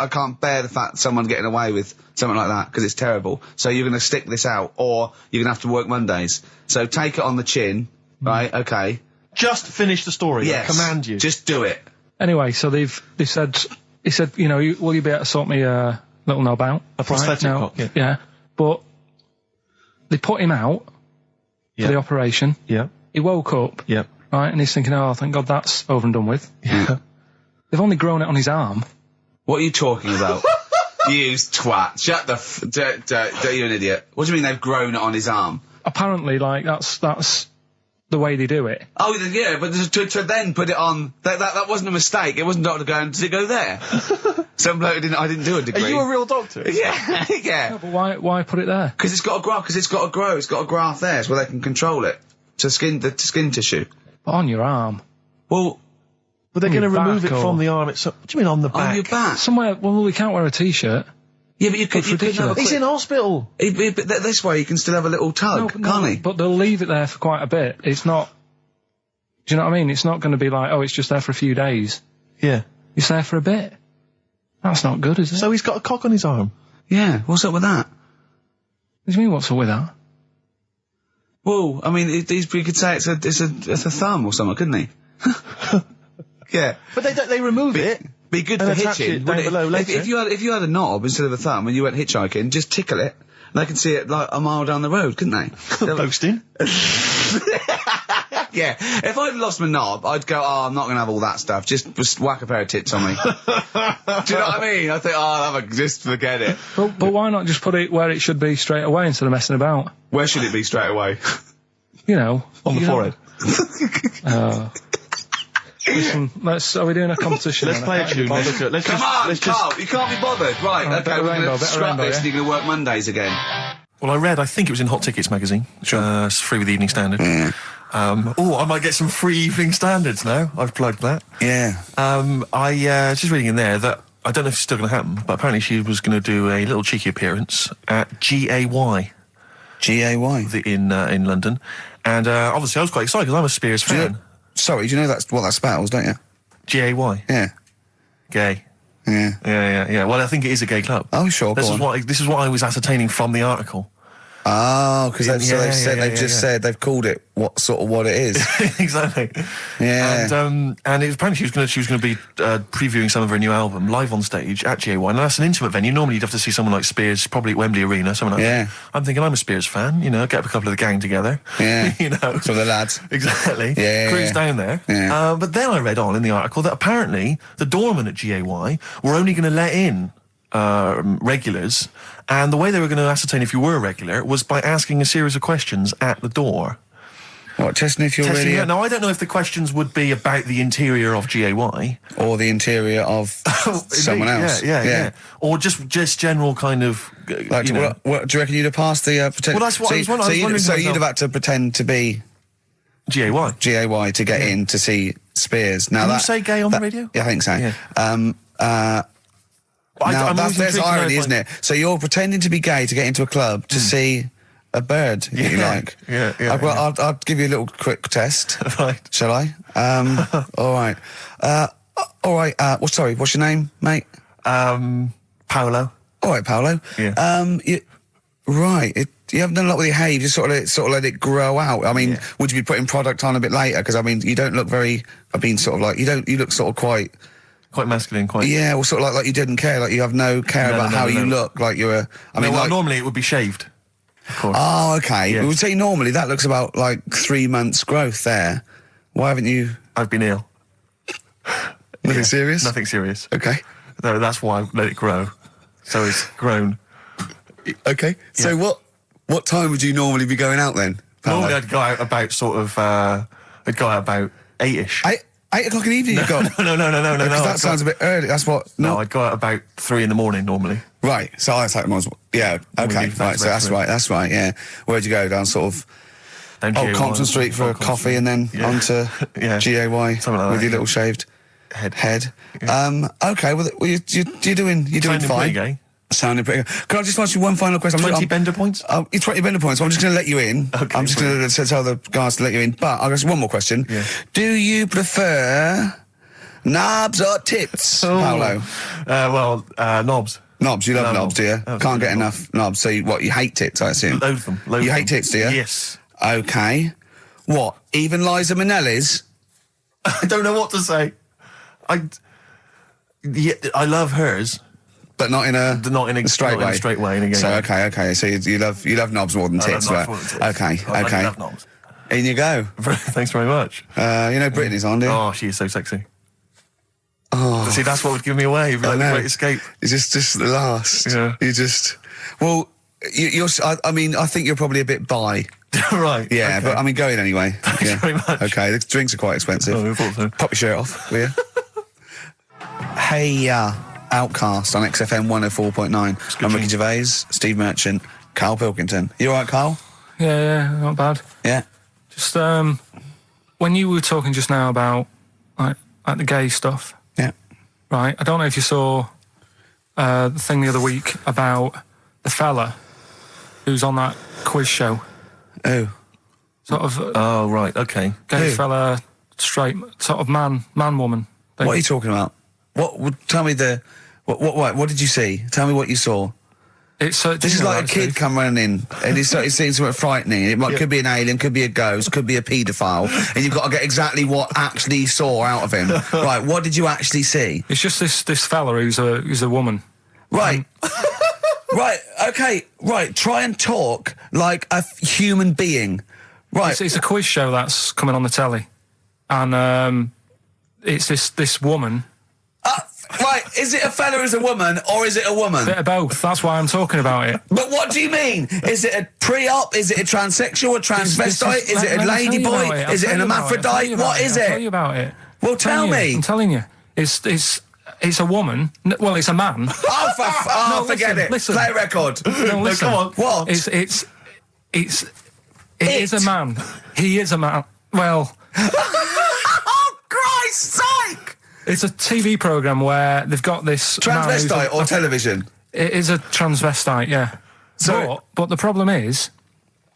can't bear the fact someone getting away with something like that, because it's terrible. So you're going to stick this out, or you're going to have to work Mondays. So take it on the chin, right? Okay. Just finish the story. Yes. I command you. Just do it. Anyway, so they said, he said, you know, will you be able to sort me a little knob out? A prosthetic Right? cock, Yeah. But they put him out for the operation. Yeah. He woke up. Yeah. Right, and he's thinking, oh, thank God that's over and done with. Yeah. They've only grown it on his arm. What are you talking about? You twat. Shut the you're an idiot. What do you mean they've grown it on his arm? Apparently, like, that's the way they do it. Oh, yeah, but to then put it on, that wasn't a mistake. It wasn't doctor going, did it go there? Some bloke I didn't do a degree. Are you a real doctor? Yeah, yeah. No, but why put it there? Because it's got to grow, it's got a graft there, so where they can control it. To skin tissue. But on your arm. Well, But they're going to your remove back it from the arm itself. What do you mean on the back? on your back. Somewhere, well, we can't wear a t-shirt. Yeah, but you could have a ridiculous. He's quick, in hospital. but this way you can still have a little tug, can't he? But they'll leave it there for quite a bit. It's not, do you know what I mean? It's not going to be like, oh, it's just there for a few days. Yeah. It's there for a bit. That's not good, is it? So he's got a cock on his arm. Yeah, what's up with that? What do you mean, what's up with that? Well, I mean, we could say it's a thumb or something, couldn't he? Yeah. But they remove it. Be good And for attach hitching. it down wouldn't below later. If you had a knob instead of a thumb and you went hitchhiking, just tickle it, and they can see it like a mile down the road, couldn't they? Boasting. Yeah. If I'd lost my knob, I'd go, oh, I'm not going to have all that stuff. Just whack a pair of tits on me. Do you know what I mean? I think, oh, just forget it. But why not just put it where it should be straight away instead of messing about? Where should it be straight away? You know. On the you know. forehead. Listen, are we doing a competition? Let's then? play I a can't be tune. bothered. Let's Come on, just Carl, you can't be bothered. Right, Alright, okay, bit of we're rainbow, going to bit of scrap rainbow, this yeah? and you're going to work Mondays again. Well, I think it was in Hot Tickets magazine. Sure. It's free with the Evening Standard. I might get some free Evening Standards now. I've plugged that. Yeah. I just reading in there that I don't know if it's still going to happen, but apparently she was going to do a little cheeky appearance at GAY. GAY? In London. And obviously I was quite excited because I'm a Spears fan. Sorry, do you know that's what that spells, don't you? GAY. Yeah. Gay. Yeah. Yeah. Well, I think it is a gay club. Oh, sure, This go is on. this is what I was ascertaining from the article. Oh, because they've Yeah. they've called it what it is. Exactly. Yeah. And it was apparently she was going to be previewing some of her new album live on stage at GAY. And that's an intimate venue. Normally you'd have to see someone like Spears, probably at Wembley Arena, something like Yeah. that. I'm thinking I'm a Spears fan, you know, get up a couple of the gang together. Yeah. You know. So the lads. Exactly. Yeah. Cruise down there. Yeah. But then I read on in the article that apparently the doorman at GAY were only going to let in regulars, and the way they were going to ascertain if you were a regular was by asking a series of questions at the door. What, testing if you're Testing really... it. Now, I don't know if the questions would be about the interior of GAY. Or the interior of someone else. Yeah. Or just general kind of... Like, you know. what, do you reckon you'd have passed the pretend... Well, that's what I was wondering So myself. you'd have had to pretend to be GAY. GAY to get in to see Spears. Now Can you say gay on the radio? Yeah, I think so. Yeah. Now, I'm always there's intrigued to know irony, if isn't it? So you're pretending to be gay to get into a club to see a bird that you like. Yeah. I'll give you a little quick test. Right. Shall I? All right. Sorry, what's your name, mate? Paolo. All right, Paolo. Yeah. You haven't done a lot with your hair. You just sort of let it grow out. I mean, would you be putting product on a bit later? Because I mean, you don't look very. You look sort of quite masculine, quite... Yeah, well, sort of like you didn't care. Like you have no care about how you look. Like you're a. Normally it would be shaved. Of course. Oh, okay. Yeah. We would say normally that looks about like 3 months growth there. Why haven't you? I've been ill. Nothing serious? Nothing serious. Okay. No, that's why I let it grow. So it's grown. Okay. So what time would you normally be going out then? Paolo? Normally I'd go out about sort of, I'd go out about 8-ish. 8 o'clock in the evening. You got No. because that sounds a bit early. That's what. No, I'd go out about 3 in the morning normally. Right. So I take them on. Yeah. Okay. Right. So that's right. That's right. Yeah. Where'd you go? Down sort of Down Old GAY, Compton Street for a Compton coffee, Street. and then Yeah. onto Yeah. GAY Something like with that, your yeah. little shaved head. Yeah. Okay. Well, you're doing Sounding fine. pretty gay. Sounding pretty good. Can I just ask you one final question? 20 bender points? You're 20 bender points. So I'm just going to let you in. Okay, I'm just going to tell the guys to let you in. But I'll ask one more question. Yeah. Do you prefer knobs or tits, Paolo? Knobs. Knobs. You love Love knobs, do you? knobs. Can't get Absolutely. enough knobs. So you hate tits, I assume? Load them. You hate tits, do you? Yes. Okay. What? Even Liza Minnelli's? I don't know what to say. I love hers. But not in a Not in a straight not in way. a straight way, in a gay So way. okay. So you love knobs more than I love tits, knobs right? more than tits. Okay. I Okay. love knobs. In you go. Thanks very much. You know Britney's on, do you? Oh, she is so sexy. Oh. See, that's what would give me away. It'd be like I the know. great escape. It's just the last. Yeah. You just. Well, you're. I mean, I think you're probably a bit bi. Right. Yeah, okay. but I mean, go in anyway. Thanks very much. Okay, the drinks are quite expensive. Oh, I thought so. Pop your shirt off, will you? Hey, Outcast on XFM 104.9. I'm Ricky Gervais, Steve Merchant, Karl Pilkington. You all right, Karl? Yeah, not bad. Yeah. Just when you were talking just now about like the gay stuff, Yeah. right? I don't know if you saw the thing the other week about the fella who's on that quiz show. Oh. Sort of Oh, right. Okay. gay Who? fella, straight, sort of man, woman. thing. What are you talking about? Tell me what did you see? Tell me what you saw. It's This is like a kid come running in and he's seeing something frightening. It could be an alien, could be a ghost, could be a paedophile, and you've got to get exactly what actually you saw out of him. Right, what did you actually see? It's just this fella who's a woman. Right. Right, okay, right, try and talk like a human being. Right. It's a quiz show that's coming on the telly, and it's this woman. Right, is it a fella who's a woman, or is it a woman? Bit of both. That's why I'm talking about it. But what do you mean? Is it a pre-op? Is it a transsexual? A transvestite? Is it a lady boy? Is it an hermaphrodite? What is I'll tell it? you about it. Well, tell me. I'm telling you. It's a woman. Well, it's a man. Oh, No, forget it. listen. Play a record. No, listen. come on. What? It is a man. He is a man. Well, Oh, Christ's sake! it's a TV program where they've got this man who's Transvestite or television? It is a transvestite, yeah. So- but the problem is,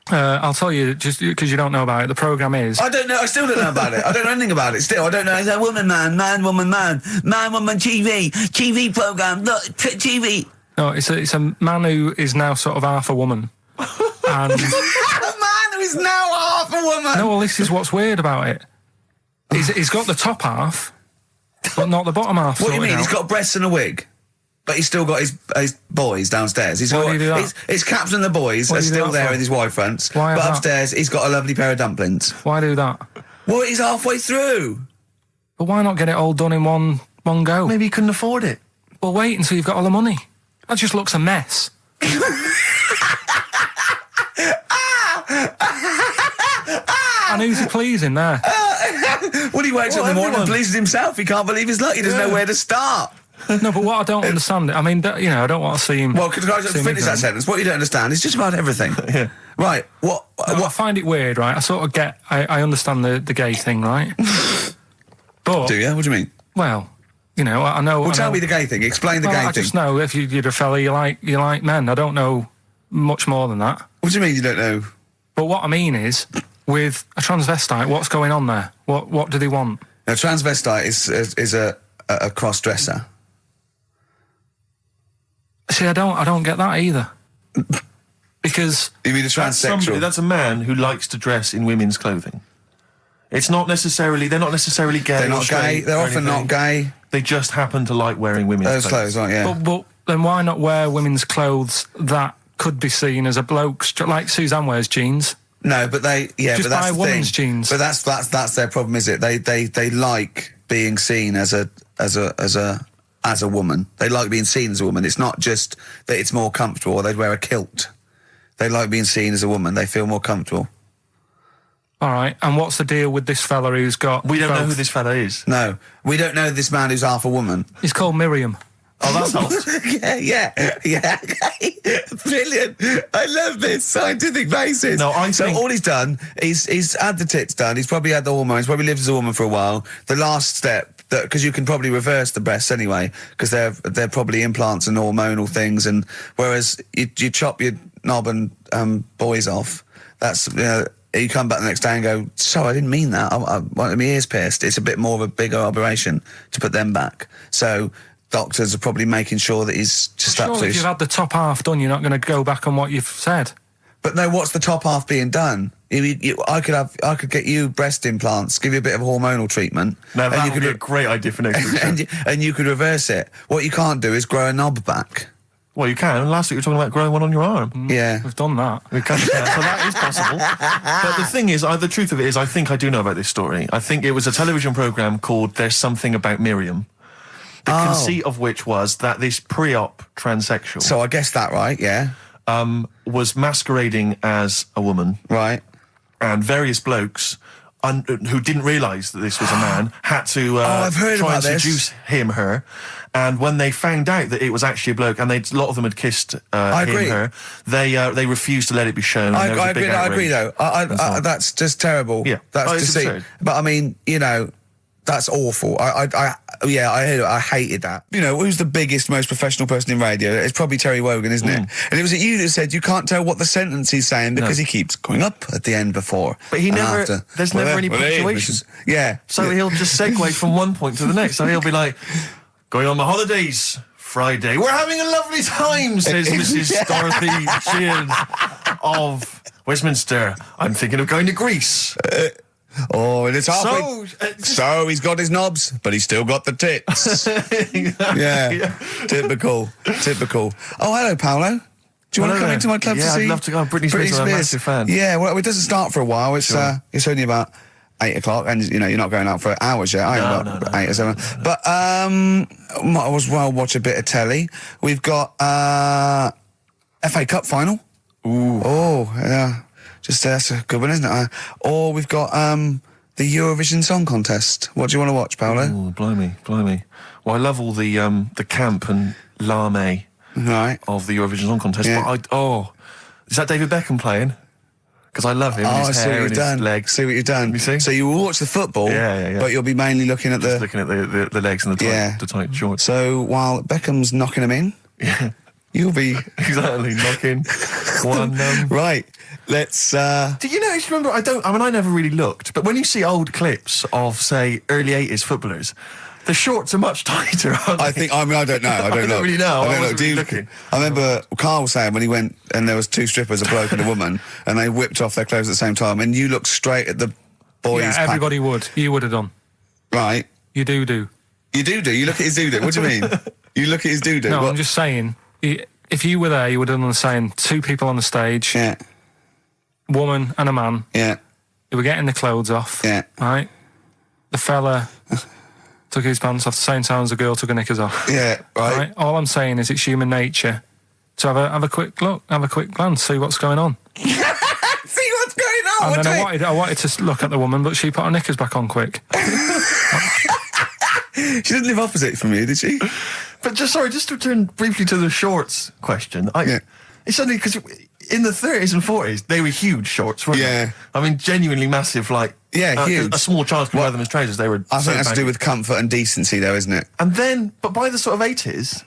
I'll tell you just because you don't know about it. The program is I don't know. I still don't know about it. I don't know anything about it. Still, I don't know. It's a woman, man, woman, man, woman, TV program. Look, TV. no, it's a man who is now sort of half a woman. And A man who is now half a woman. no, well, this is what's weird about it. He's got the top half, but not the bottom half. What do you sorted mean? He's out. got breasts and a wig, but he's still got his boys downstairs. He's Why got do you do that? his caps and the boys What are do you do still that there for? with his Y fronts. Why But have that? upstairs, he's got a lovely pair of dumplings. Why do that? Well, he's halfway through. But why not get it all done in one go? Maybe he couldn't afford it. Well, wait until you've got all the money. That just looks a mess. And who's he pleasing there? When he wakes up in the morning and everyone. pleases himself, he can't believe his luck. He doesn't know where to start. No, but what I don't understand, I mean, I don't want to see him. Well, could I just see him finish that ignorant. sentence? What you don't understand is just about everything. Yeah. Right. What? No, I find it weird, right? I sort of get, I understand the gay thing, right? But, Do you? What do you mean? well, I know. Well, I tell know, me the gay thing. Explain the well, gay I thing. just know if you're a fella, you like men. I don't know much more than that. What do you mean you don't know? But what I mean is, with a transvestite, what's going on there? What do they want? A transvestite is a cross dresser. See, I don't get that either. Because You mean a transsexual? That's a man who likes to dress in women's clothing. It's not necessarily, they're not necessarily gay. They're or not gay. straight They're or often anything. not gay. They just happen to like wearing women's Those clothes, aren't you? but then why not wear women's clothes that could be seen as a bloke's, like Suzanne wears jeans? No, but Just but that's buy the women's thing. jeans. But that's their problem, is it? They like being seen as a as a woman. They like being seen as a woman. It's not just that it's more comfortable or they'd wear a kilt. They like being seen as a woman. They feel more comfortable. All right, and what's the deal with this fella who's got... We don't know both? who this fella is. No, we don't know this man who's half a woman. He's called Miriam. Oh, that's helps. yeah. Brilliant. I love this scientific basis. No, I so think- all he's done, he's had the tits done. He's probably had the hormones. Probably lived as a woman for a while. The last step, because you can probably reverse the breasts anyway, because they're probably implants and hormonal things. And whereas you chop your knob and boys off, that's you come back the next day and go, sorry, I didn't mean that. I wanted my ears pierced. It's a bit more of a bigger operation to put them back. So doctors are probably making sure that he's just Surely absolutely... if you've had the top half done, you're not going to go back on what you've said. But no, what's the top half being done? I could get you breast implants, give you a bit of hormonal treatment. Now, that you would be a great idea for next week. and you could reverse it. What you can't do is grow a knob back. Well, you can. Last week you were talking about growing one on your arm. Yeah. We've done that. We can, so that is possible. But the thing is, the truth of it is, I think I do know about this story. I think it was a television programme called There's Something About Miriam. The conceit of which was that this pre-op transsexual... So I guessed that right, yeah. was masquerading as a woman. Right. And various blokes who didn't realise that this was a man had to I've heard try about and this. seduce her. And when they found out that it was actually a bloke, and a lot of them had kissed agree. her, they refused to let it be shown. I and there was a big agree though. outrage. That's just terrible. Yeah. That's It's deceit. absurd. But I mean, that's awful. I hated that. Who's the biggest, most professional person in radio? It's probably Terry Wogan, isn't it? And it was you that said you can't tell what the sentence he's saying because he keeps going up at the end before. But he and never. after. There's never any punctuation. Yeah. So he'll just segue from one point to the next. So he'll be like, going on my holidays, Friday. We're having a lovely time, says Mrs. Dorothy Sheehan of Westminster. I'm thinking of going to Greece. And it's halfway. So he's got his knobs, but he's still got the tits. Yeah. Typical. Oh, hello, Paolo. Do you want to come into my club to see? Yeah, I'd love to go. Britney Spears, I'm a massive fan. Yeah, well, it doesn't start for a while. It's it's only about 8 o'clock, and you're not going out for hours yet. No. 8 or 7. But might as well watch a bit of telly. We've got FA Cup final. Ooh. Oh, yeah. That's a good one, isn't it? Or we've got the Eurovision Song Contest. What do you want to watch, Paolo? Oh, blimey. Well, I love all the camp and lame of the Eurovision Song Contest. Yeah. But is that David Beckham playing? Because I love him. And his hair and his legs. See what you've done. You see? So you will watch the football, Yeah. but you'll be mainly looking at Just looking at the legs and the tight shorts. So while Beckham's knocking them in, you'll be exactly knocking one. Right. Let's. Do you know? Remember, I never really looked, but when you see old clips of, say, early '80s footballers, the shorts are much tighter, aren't they? I don't know. I don't don't really know. I wasn't really looking. I remember Carl was saying when he went and there was 2 strippers, a bloke and a woman, and they whipped off their clothes at the same time, and you looked straight at the boys. Yeah, everybody would. You would have done. Right. You do. You do. You look at his doo-doo. What do you mean? You look at his doo-doo. No, what? I'm just saying, if you were there, you would have done the same. 2 people on the stage. Yeah. Woman and a man. Yeah. They were getting the clothes off. Yeah. Right? The fella took his pants off the same time as the girl took her knickers off. Yeah, right. All I'm saying is it's human nature to have a quick look, have a quick glance, see what's going on. See what's going on. And then I wanted to look at the woman, but she put her knickers back on quick. She didn't live opposite from you, did she? But just to return briefly to the shorts question. It's only because in the 30s and 40s they were huge shorts, weren't they? I mean, genuinely massive. Huge. A small child could wear them as trousers. They were. I think that's to do with comfort and decency, though, isn't it? And then, but by the sort of 80s,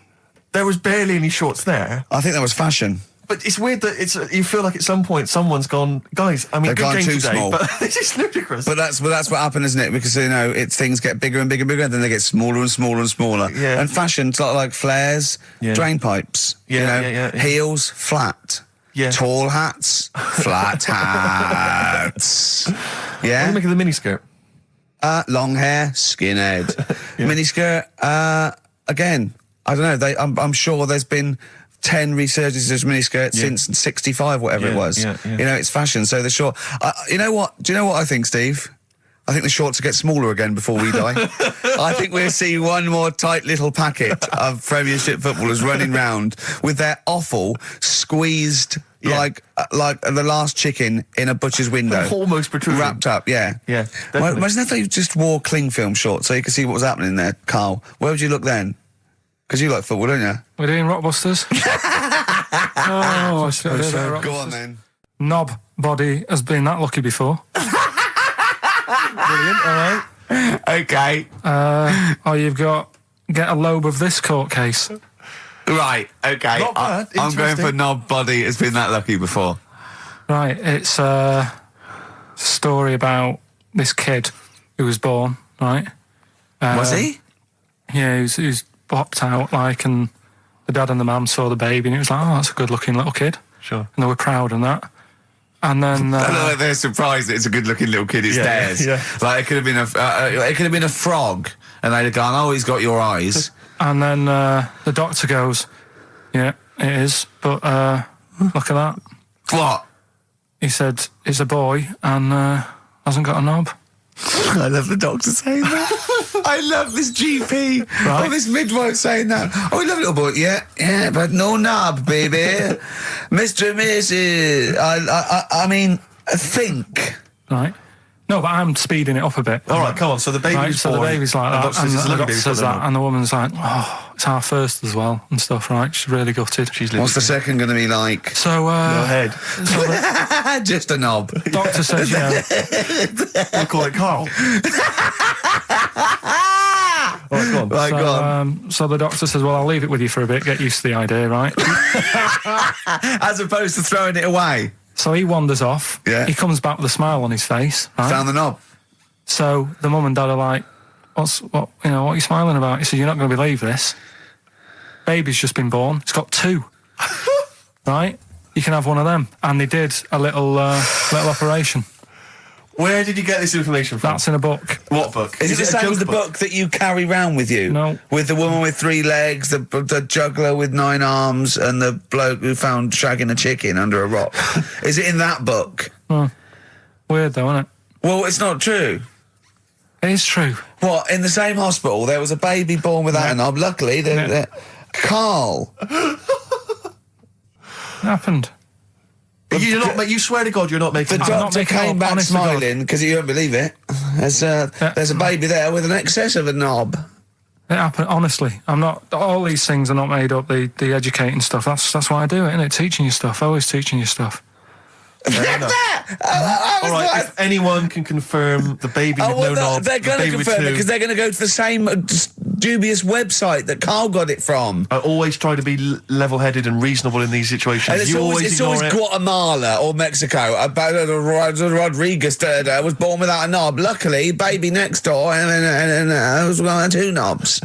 there was barely any shorts there. I think that was fashion. But it's weird that you feel like at some point someone's gone, guys. I mean, They've good gone game too today, small. but this is ludicrous. But that's what happened, isn't it? Because things get bigger and bigger and bigger, and then they get smaller and smaller and smaller. Yeah. And fashion's like flares, drain pipes. Yeah. Heels flat. Yeah. Tall hats, flat hats. What do Yeah. you make of the miniskirt? Long hair, skinhead. Miniskirt. Again, I don't know. I'm sure there's been 10 resurgences of miniskirts since 65, whatever it was. Yeah. It's fashion, so they're short. You know what? Do you know what I think, Steve? I think the shorts will get smaller again before we die. I think we'll see one more tight little packet of Premiership footballers running round with their offal squeezed like the last chicken in a butcher's window. Almost protruding. Wrapped up, yeah. Yeah, Well, definitely. imagine if they just wore cling film shorts so you could see what was happening there, Carl. Where would you look then? Because you like football, don't you? We're doing Rockbusters. Oh, I should have done So, Rockbusters. go on then. Knob body has been that lucky before. Brilliant, all right. Okay. Or you've got get a lobe of this court case. Right, okay. Not bad, I'm going interesting. for knob body. It's been that lucky before. Right, it's a story about this kid who was born, right? Was he? Yeah, he was popped out, like, and the dad and the mum saw the baby, and it was like, oh, that's a good-looking little kid. Sure. And they were proud and that. And then... I know they're surprised that it's a good-looking little kid. It's theirs. yeah. Like, it could have been a frog, and they'd have gone, oh, he's got your eyes. And then the doctor goes, yeah, it is, but look at that. What? He said, it's a boy and hasn't got a knob. I love the doctor saying that. I love this GP. Right. Oh, this midwife saying that. Oh, we love little boy. Yeah, but no knob, baby. Mr. and Mrs. I mean, think. Right. No, but I'm speeding it up a bit. All right, come on. So the baby's Right, so the born, baby's like and that, the and doctor the doctor says that, and and the woman's like, oh, it's our first as well, and stuff, right? She's really gutted. she's What's the second going to be like? So, no head. so the Just a knob. doctor says, yeah, We'll call it Carl. All right, go on. Right, go on. so the doctor says, well, I'll leave it with you for a bit, get used to the idea, right? As opposed to throwing it away. So he wanders off. Yeah. He comes back with a smile on his face, right? Found the knob. So the mum and dad are like, what are you smiling about? He said, you're not going to believe this. Baby's just been born. It's got two. Right? You can have one of them. And they did a little operation. Where did you get this information from? That's in a book. What book? Is it the a same joke as the book that you carry round with you? No. With the woman with 3 legs, the juggler with 9 arms, and the bloke who found shagging a chicken under a rock. Is it in that book? Weird though, isn't it? Well, it's not true. It is true. What, in the same hospital, there was a baby born without a knob. Luckily, Carl. It happened. You're not, you swear to God you're not making The this I'm up. not doctor making came up, back honest to God. smiling because you don't believe it. There's a baby there with an excess of a knob. It happened, honestly. I'm not, all these things are not made up, the educating stuff. That's why I do it, innit? Teaching you stuff, always teaching you stuff. enough. All right, if anyone can confirm the baby with no knob, they're the going to baby with confirm it two, because they're going to go to the same dubious website that Carl got it from. I always try to be level-headed and reasonable in these situations. And it's You always ignore it. Guatemala or Mexico. Rodriguez was born without a knob. Luckily, baby next door and was got 2 knobs.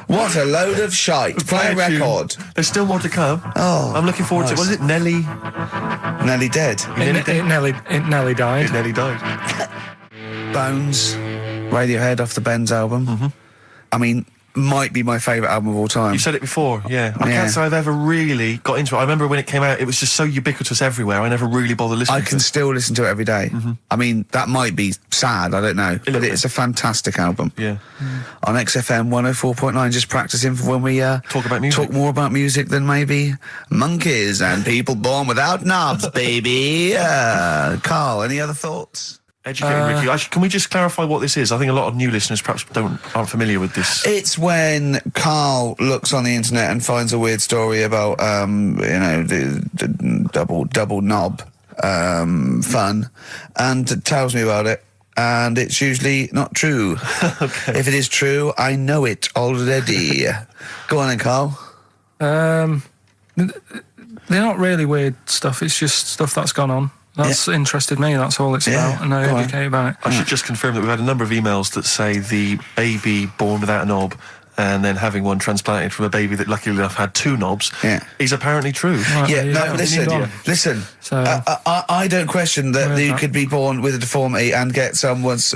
What a load of shite. Play a Play a tune. record. There's still more to come. Oh, I'm looking forward to it. Was it Nelly? Nearly dead. It nearly died. Nelly died. Bones, Radiohead off the Benz album. I mean, might be my favourite album of all time. You said it before, yeah. I Yeah. can't say I've ever really got into it. I remember when it came out, it was just so ubiquitous everywhere. I never really bothered listening I to can it. still listen to it every day. I mean, that might be sad, I don't know. But bit. it's a fantastic album. Yeah. On XFM 104.9, just practicing for when we Talk about music. talk more about music than maybe monkeys and people born without knobs, baby. Carl, any other thoughts? Educating Ricky. Actually, can we just clarify what this is? I think a lot of new listeners perhaps aren't familiar with this. It's when Carl looks on the internet and finds a weird story about, the double knob fun, and tells me about it. And it's usually not true. Okay. If it is true, I know it already. Go on then, Carl. They're not really weird stuff, it's just stuff that's gone on. That's interested me, that's all it's Yeah, about, and I go on. educate about it. I should just confirm that we've had a number of emails that say the baby born without a knob and then having one transplanted from a baby that luckily enough had 2 knobs is apparently true. Right, Yeah, there you no, go. listen. So- I don't question that Where's you that? could be born with a deformity and get someone's,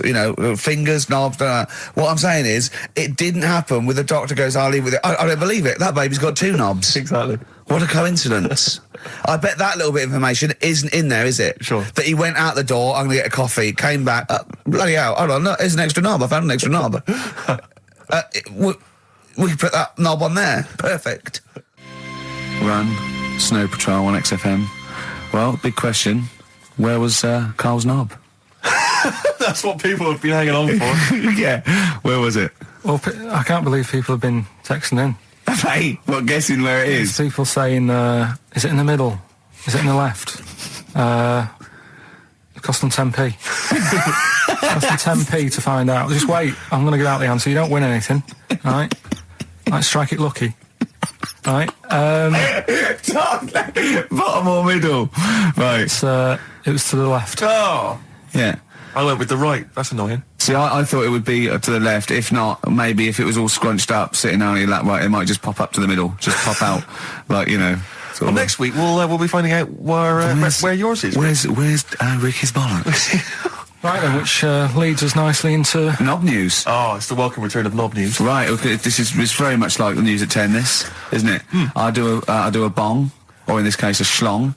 fingers, knobs. What I'm saying is, it didn't happen with the doctor goes, I'll leave with it. I don't believe it. That baby's got 2 knobs. Exactly. What a coincidence. I bet that little bit of information isn't in there, is it? Sure. That he went out the door, I'm going to get a coffee, came back, bloody hell, hold on, no, there's an extra knob, I found an extra knob. We can put that knob on there. Perfect. Run, Snow Patrol on XFM. Well, big question, where was Karl's knob? That's what people have been hanging on for. Yeah, where was it? Well, I can't believe people have been texting in. Hey, what, guessing where it is? People saying, is it in the middle? Is it in the left? It cost them 10p. It cost them 10p to find out. Just wait, I'm going to give out the answer. You don't win anything, right? Like, strike it lucky. Right? Bottom or middle? Right. It was to the left. Oh! Yeah. I went with the right. That's annoying. See, I thought it would be to the left. If not, maybe if it was all scrunched up, sitting on your lap right, it might just pop up to the middle. Just pop out, like, you know. Well, next week we'll be finding out where yours is. Where's Ricky's bollocks? Right then, which leads us nicely into Knob news. Oh, it's the welcome return of Knob news. Right. Okay, it's very much like the news at 10. This, isn't it? I do a bong, or in this case a schlong.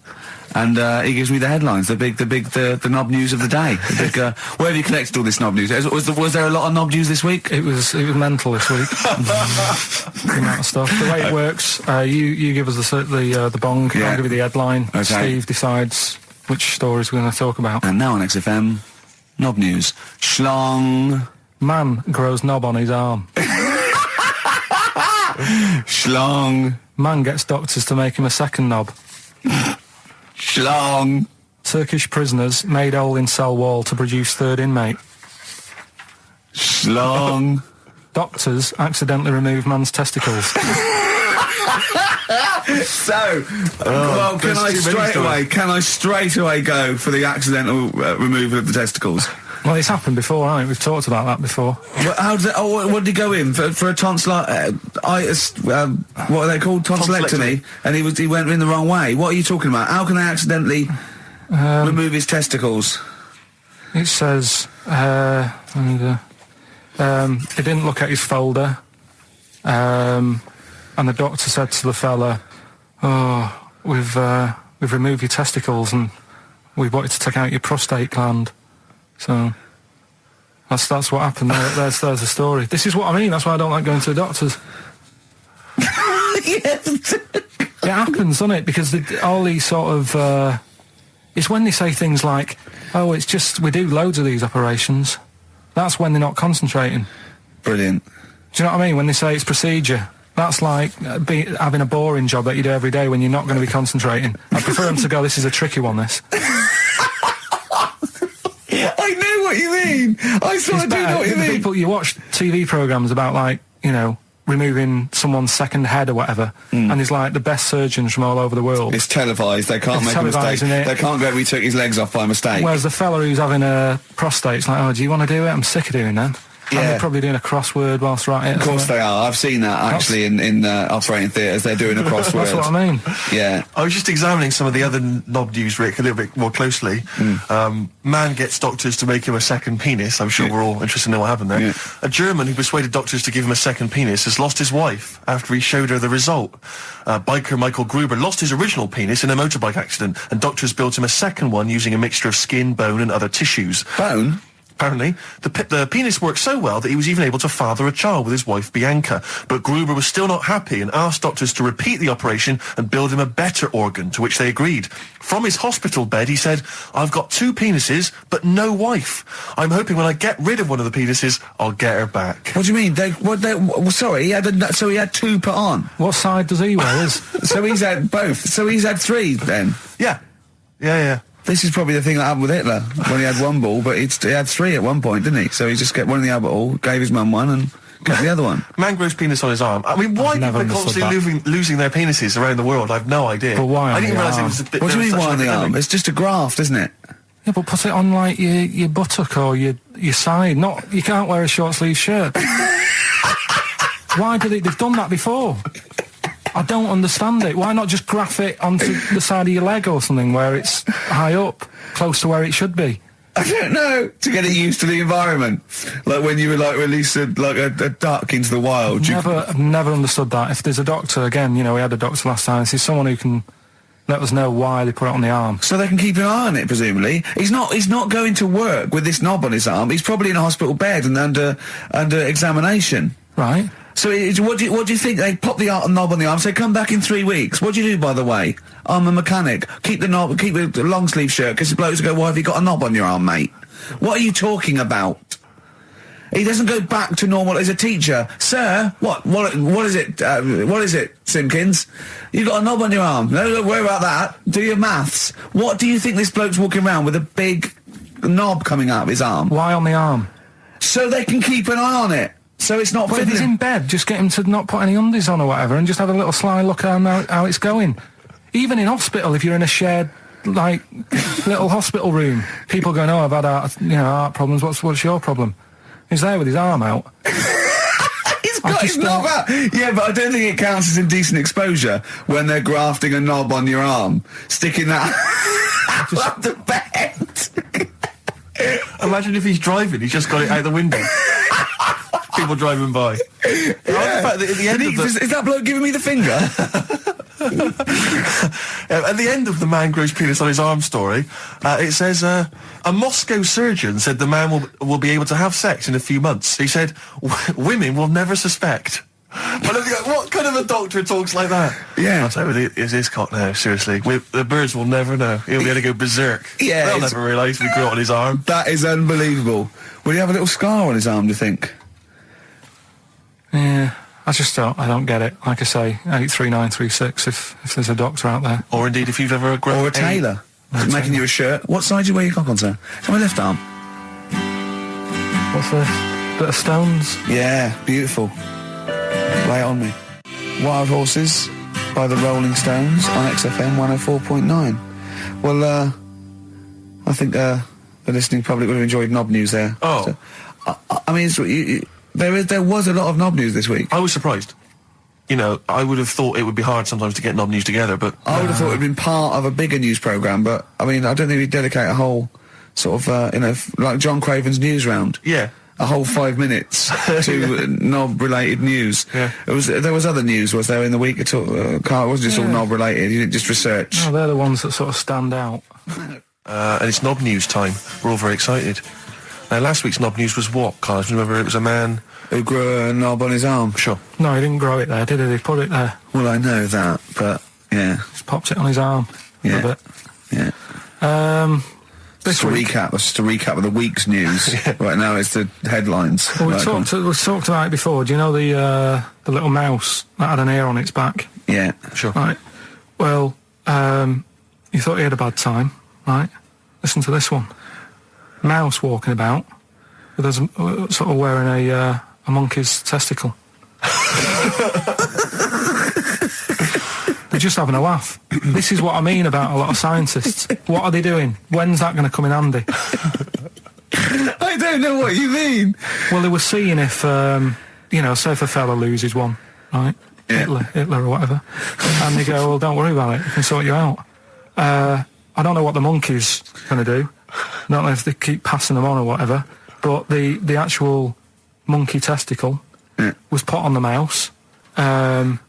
And he gives me the headlines, the knob news of the day. The big, where have you collected all this knob news? Was there a lot of knob news this week? It was mental this week. The amount of stuff. The way it works, you give us the bong, Yeah. I'll give you the headline. Okay. Steve decides which stories we're going to talk about. And now on XFM, knob news. Schlong. Man grows knob on his arm. Schlong. Man gets doctors to make him a second knob. Schlong. Turkish prisoners made hole in cell wall to produce third inmate. Schlong. Doctors accidentally remove man's testicles. So, well, can I straight away go for the accidental removal of the testicles? Well, it's happened before, right? We've talked about that before. How did what did he go in for a tonsillitis? What are they called? Tonsillectomy. And he went in the wrong way. What are you talking about? How can they accidentally remove his testicles? It says, he didn't look at his folder, and the doctor said to the fella, "Oh, we've removed your testicles and we wanted to take out your prostate gland." So that's what happened. There's the story. This is what I mean. That's why I don't like going to the doctors. Yes. It happens, doesn't it? Because all these sort of it's when they say things like, "Oh, it's just we do loads of these operations." That's when they're not concentrating. Brilliant. Do you know what I mean? When they say it's procedure, that's like having a boring job that you do every day when you're not going to be concentrating. I prefer them to go, "This is a tricky one, this." I know what you mean. I sort of do know what you mean. People, you watch TV programmes about, like, you know, removing someone's second head or whatever, and there's like the best surgeons from all over the world. It's televised. They can't make a mistake. They can't go, "We took his legs off by mistake." Whereas the fella who's having a prostate's like, "Oh, do you want to do it? I'm sick of doing that." Yeah. And they're probably doing a crossword whilst writing it. Of course they are. I've seen that actually in operating theatres. They're doing a crossword. That's what I mean. Yeah. I was just examining some of the other knob news, Rick, a little bit more closely. Man gets doctors to make him a second penis. I'm sure we're all interested to know what happened there. Yeah. A German who persuaded doctors to give him a second penis has lost his wife after he showed her the result. Biker Michael Gruber lost his original penis in a motorbike accident, and doctors built him a second one using a mixture of skin, bone and other tissues. Bone? Apparently, the penis worked so well that he was even able to father a child with his wife Bianca. But Gruber was still not happy and asked doctors to repeat the operation and build him a better organ, to which they agreed. From his hospital bed, he said, "I've got 2 penises, but no wife. I'm hoping when I get rid of one of the penises, I'll get her back." What do you mean? Sorry, he had 2 put on. What side does he wear? So he's had both. So he's had 3 then. Yeah. Yeah. This is probably the thing that happened with Hitler, when he had 1 ball, but he had 3 at one point, didn't he? So he just got one in the other ball, gave his mum one, and got the other one. Man grows penis on his arm. I mean, why people are constantly losing their penises around the world? I've no idea. But why on I didn't the realise it arm? was a bit. What do you mean why on the arm? It's just a graft, isn't it? Yeah, but put it on like your buttock or your side. You can't wear a short sleeve shirt. Why do they've done that before? I don't understand it. Why not just graph it onto the side of your leg or something where it's high up, close to where it should be? I don't know. To get it used to the environment. Like when you would like release a duck into the wild. I've never understood that. If there's a doctor, again, we had a doctor last time, there's someone who can let us know why they put it on the arm. So they can keep an eye on it, presumably. He's not going to work with this knob on his arm. He's probably in a hospital bed and under examination. Right. So what do you think? They pop the knob on the arm, say, come back in 3 weeks. What do you do, by the way? I'm a mechanic. Keep the long sleeve shirt, because the blokes go, why have you got a knob on your arm, mate? What are you talking about? He doesn't go back to normal as a teacher. Sir, what is it, Simpkins? You got a knob on your arm. No, don't worry about that. Do your maths. What do you think this bloke's walking around with a big knob coming out of his arm? Why on the arm? So they can keep an eye on it. So it's not... But if he's in bed, just get him to not put any undies on or whatever, and just have a little sly look at how it's going. Even in hospital, if you're in a shared, little hospital room, people going, oh, I've had heart problems, what's your problem? He's there with his arm out. He's got his knob out! Yeah, but I don't think it counts as indecent exposure when they're grafting a knob on your arm, sticking that up the bed. Imagine if he's driving, he's just got it out the window. People driving by. Yeah. In fact, at the end is that bloke giving me the finger? At the end of the man grows penis on his arm story, it says, a Moscow surgeon said the man will be able to have sex in a few months. He said, women will never suspect. But what kind of a doctor talks like that? Yeah. I'll tell you, it's his cock now, seriously. The birds will never know. He'll be able to go berserk. Yeah. They'll never realise we grew it on his arm. That is unbelievable. Will he have a little scar on his arm, do you think? Yeah, I don't get it. Like I say, 83936 if there's a doctor out there. Or indeed, if you've ever grown... Or a tailor. Making you a shirt. What side do you wear your cock on, sir? It's on my left arm. What's this? Bit of stones? Yeah, beautiful. Lay it on me. Wild Horses by the Rolling Stones on XFM 104.9. Well, I think the listening public would have enjoyed knob news there. Oh. So, I mean, there was a lot of knob news this week. I was surprised. I would have thought it would be hard sometimes to get knob news together, but... I would have thought it would have been part of a bigger news programme, but, I mean, I don't think we'd dedicate a whole sort of, like John Craven's news round. Yeah. A whole 5 minutes to knob-related news. Yeah. There was other news, was there, in the week at all? Carl, it wasn't just all knob-related, you didn't just research. No, they're the ones that sort of stand out. And it's knob news time. We're all very excited. Now, last week's knob news was what, Carl? Do you remember it was a man... who grew a knob on his arm? Sure. No, he didn't grow it there, did he? He put it there. Well, I know that, but, yeah. Just popped it on his arm. Yeah. A bit. Yeah. This week... That's just a recap of the week's news. Yeah. Right now it's the headlines. Well, we talked about it before. Do you know the little mouse that had an ear on its back? Yeah. Sure. Right. Well, you thought he had a bad time, right? Listen to this one. Mouse walking about with us sort of wearing a monkey's testicle. They're just having a laugh. This is what I mean about a lot of scientists. What are they doing? When's that going to come in handy? I don't know what you mean. Well, they were seeing if, say if a fella loses one, right? Yeah. Hitler or whatever. And they go, well, don't worry about it. We can sort you out. I don't know what the monkey's going to do. I don't know if they keep passing them on or whatever. But the actual monkey testicle was put on the mouse. And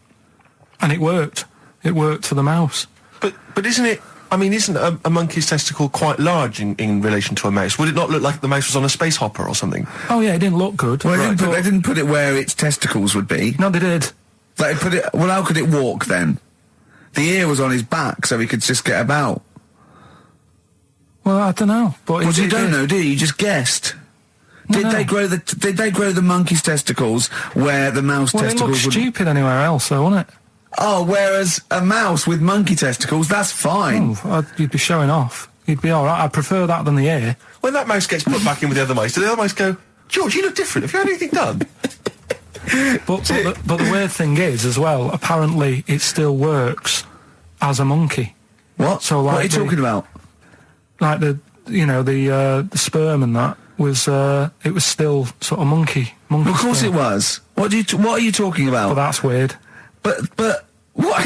it worked. It worked for the mouse. But isn't it... I mean, isn't a monkey's testicle quite large in relation to a mouse? Would it not look like the mouse was on a space hopper or something? Oh, yeah, it didn't look good. Well, they didn't put it where its testicles would be. No, they did. They put it... Well, how could it walk, then? The ear was on his back, so he could just get about. Well, I don't know. But well, you don't know, do you? You just guessed. Did they grow the monkey's testicles where the mouse testicles would... Well, it looked stupid anywhere else, though, wouldn't it? Oh, whereas a mouse with monkey testicles, that's fine. Oh, you'd be showing off. You'd be all right. I'd prefer that than the ear. When that mouse gets put back in with the other mice, do the other mice go, George, you look different. Have you had anything done? but the weird thing is, as well, apparently it still works as a monkey. What? So, like, what are you talking about? Like the sperm and that was it was still sort of monkey. Of course sperm. it was. What are you talking about? But that's weird. But What,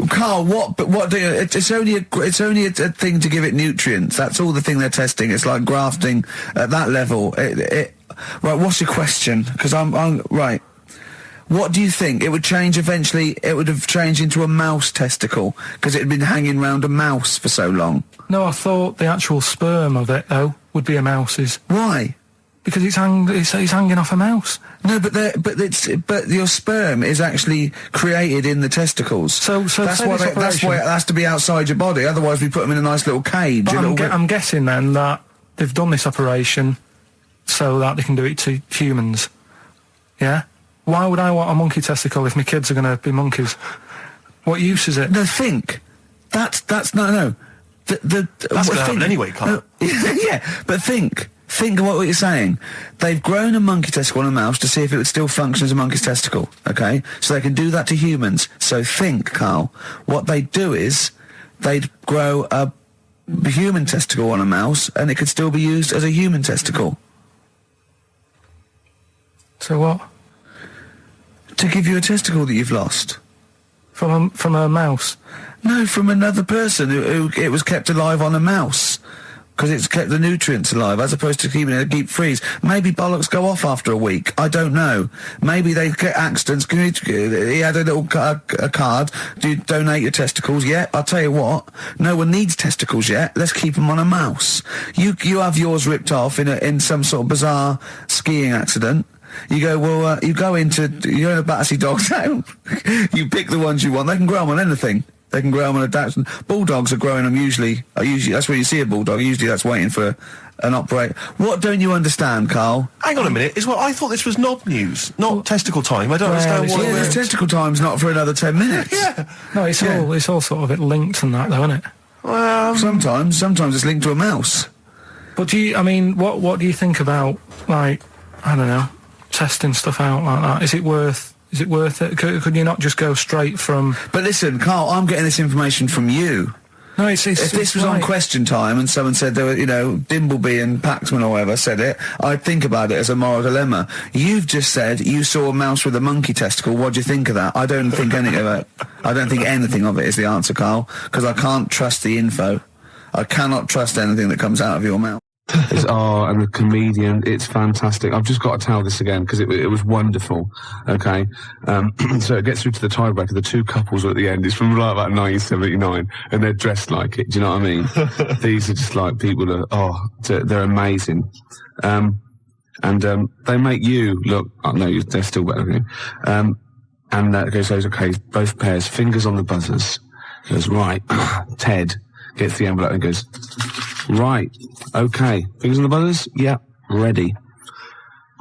Carl? What? But what do you? It's only a thing to give it nutrients. That's all the thing they're testing. It's like grafting at that level. Right. What's your question? Because I'm right. What do you think? It would change eventually. It would have changed into a mouse testicle because it had been hanging round a mouse for so long. No, I thought the actual sperm of it though would be a mouse's. Why? Because it's hanging off a mouse. No, but your sperm is actually created in the testicles. So that's why it has to be outside your body. Otherwise, we put them in a nice little cage. But I'm guessing then that they've done this operation so that they can do it to humans. Yeah. Why would I want a monkey testicle if my kids are going to be monkeys? What use is it? No, think. That's no. That's going to happen anyway, Carl. Yeah, but think. Think of what you're saying. They've grown a monkey testicle on a mouse to see if it would still function as a monkey's testicle, okay? So they can do that to humans. So think, Carl, what they'd do is they'd grow a human testicle on a mouse and it could still be used as a human testicle. So what? To give you a testicle that you've lost. From a mouse? No, from another person who it was kept alive on a mouse. Because it's kept the nutrients alive, as opposed to keeping it in a deep freeze. Maybe bollocks go off after a week. I don't know. Maybe they get accidents. He had a little a card. Do you donate your testicles? Yeah, I'll tell you what. No one needs testicles yet. Let's keep them on a mouse. You have yours ripped off in some sort of bizarre skiing accident. You go, well, you go in a Battersea Dog Town. You pick the ones you want. They can grow them on anything. They can grow them on a Dachshund. Bulldogs are growing them usually, that's where you see a bulldog. Usually that's waiting for an operate. What don't you understand, Carl? Hang on a minute. I thought this was knob news, not testicle time. I don't understand why. Yeah, testicle time's not for another 10 minutes. Yeah. No, it's all sort of linked and that though, isn't it? Well, sometimes it's linked to a mouse. But what do you think about, like, I don't know, testing stuff out like that? Is it worth it? Could you not just go straight from... But listen, Carl, I'm getting this information from you. No, if this was on Question Time and someone said there were, Dimbleby and Paxman or whatever said it, I'd think about it as a moral dilemma. You've just said you saw a mouse with a monkey testicle. What do you think of that? I don't think anything of it. I don't think anything of it is the answer, Carl, because I can't trust the info. I cannot trust anything that comes out of your mouth. And the comedian, it's fantastic. I've just got to tell this again because it was wonderful. Okay, so it gets through to the tiebreaker. The two couples are at the end. It's from like about 1979, and they're dressed like it. Do you know what I mean? These are just like people they're amazing. They make you look. Oh, no, they're still better than you. Goes, okay, both pairs, fingers on the buzzers. Goes right. Ted gets the envelope and goes, right, okay, fingers on the buzzers? Yeah, ready.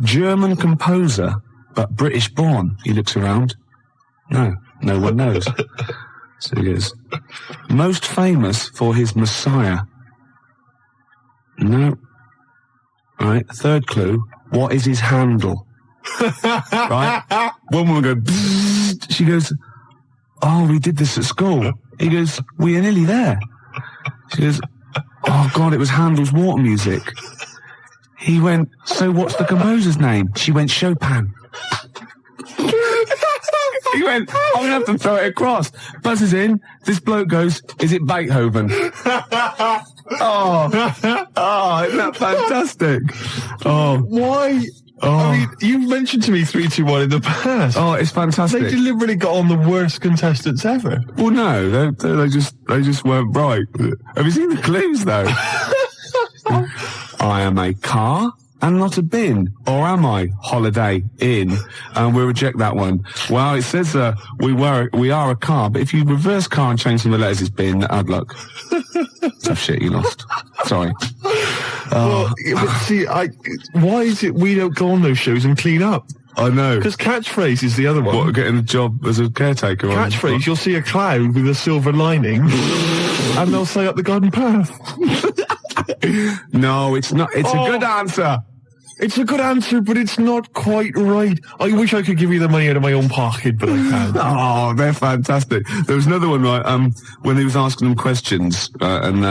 German composer, but British born. He looks around. No one knows. So he goes, most famous for his Messiah. No. Right, third clue, what is his handle? Right? One woman goes, bzzz. She goes, oh, we did this at school. He goes, we are nearly there. She goes, oh God, it was Handel's Water Music. He went, so what's the composer's name? She went, Chopin. He went, I'm going to have to throw it across. Buzzes in, this bloke goes, is it Beethoven? Oh, isn't that fantastic? Oh. Why? Oh. I mean, you've mentioned to me 3, 2, 1 in the past. Oh, it's fantastic. They deliberately got on the worst contestants ever. Well, no, they just weren't right. Have you seen the clues, though? I am a car and not a bin. Or am I? Holiday Inn. And we'll reject that one. Well, it says we are a car, but if you reverse car and change some of the letters, it's bin. Hard luck. Tough shit, you lost. Sorry. Well, but see, why is it we don't go on those shows and clean up? I know. Because catchphrase is the other one. What, getting a job as a caretaker? Catchphrase, you'll see a cloud with a silver lining, and they'll say up the garden path. No, it's not. It's a good answer. It's a good answer, but it's not quite right. I wish I could give you the money out of my own pocket, but I can't. Oh, they're fantastic. There was another one, right, when he was asking them questions, and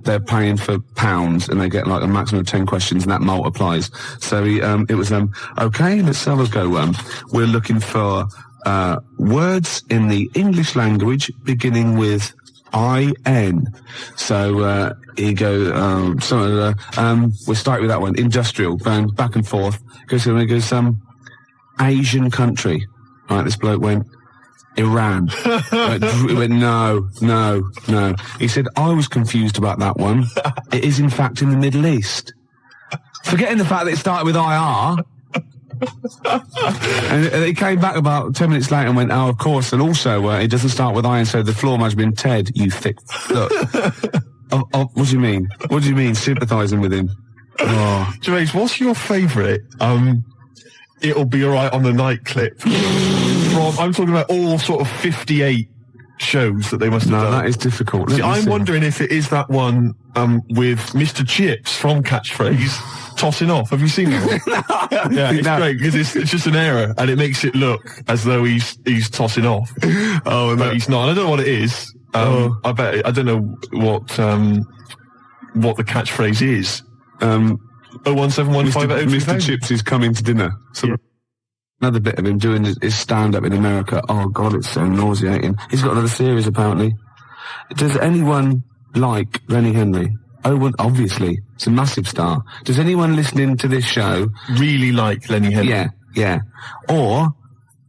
they're paying for pounds, and they get like a maximum of 10 questions, and that multiplies. So it was, okay, let's have a go. We're looking for, words in the English language beginning with I-N. So, he goes, we'll start with that one. Industrial, going back and forth. He goes, Asian country. Right, this bloke went, Iran. He went, no. He said, I was confused about that one. It is, in fact, in the Middle East. Forgetting the fact that it started with IR. And he came back about 10 minutes later and went, oh, of course, and also, it doesn't start with I, and so the floor must have been Ted, you thick... Look. What do you mean? What do you mean, sympathising with him? Oh. Gervais, what's your favourite, It'll Be Alright on the Night clip? I'm talking about all sort of 58 shows that they must have done. No, that is difficult. See, I'm wondering if it is that one, with Mr. Chips from Catchphrase tossing off. Have you seen that one? Yeah, it's great because it's just an error and it makes it look as though he's tossing off. Oh, but he's not. And I don't know what it is. I bet I don't know what the catchphrase is. 0171580. Mr. Chips is coming to dinner. So another bit of him doing his stand-up in America. Oh God, it's so nauseating. He's got another series apparently. Does anyone like Lenny Henry? Oh, well, obviously. It's a massive star. Does anyone listening to this show really like Lenny Henry? Yeah. Or,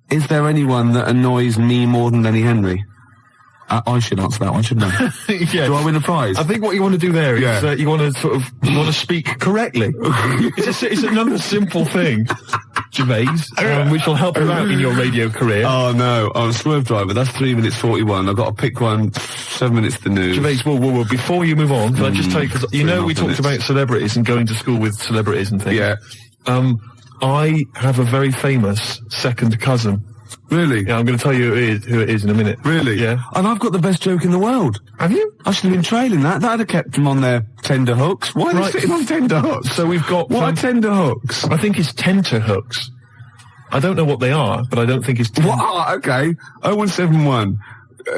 is there anyone that annoys me more than Lenny Henry? I should answer that one, shouldn't I? Yeah. Do I win a prize? I think what you want to do there is you want to speak correctly. It's another simple thing, Gervais, which will help you out in your radio career. Oh no, I'm a swerve driver. That's 3 minutes 41. I've got to pick one. 7 minutes to the news. Gervais, whoa. Before you move on, can I just tell you, because we talked about celebrities and going to school with celebrities and things. Yeah. I have a very famous second cousin. Really? Yeah, I'm going to tell you who it is in a minute. Really? Yeah. And I've got the best joke in the world. Have you? I should have been trailing that. That'd have kept them on their tender hooks. Why are they sitting on tender hooks? So we've got... What are tender hooks? I think it's tenter hooks. I don't know what they are, but I don't think it's... What? Okay. 0171.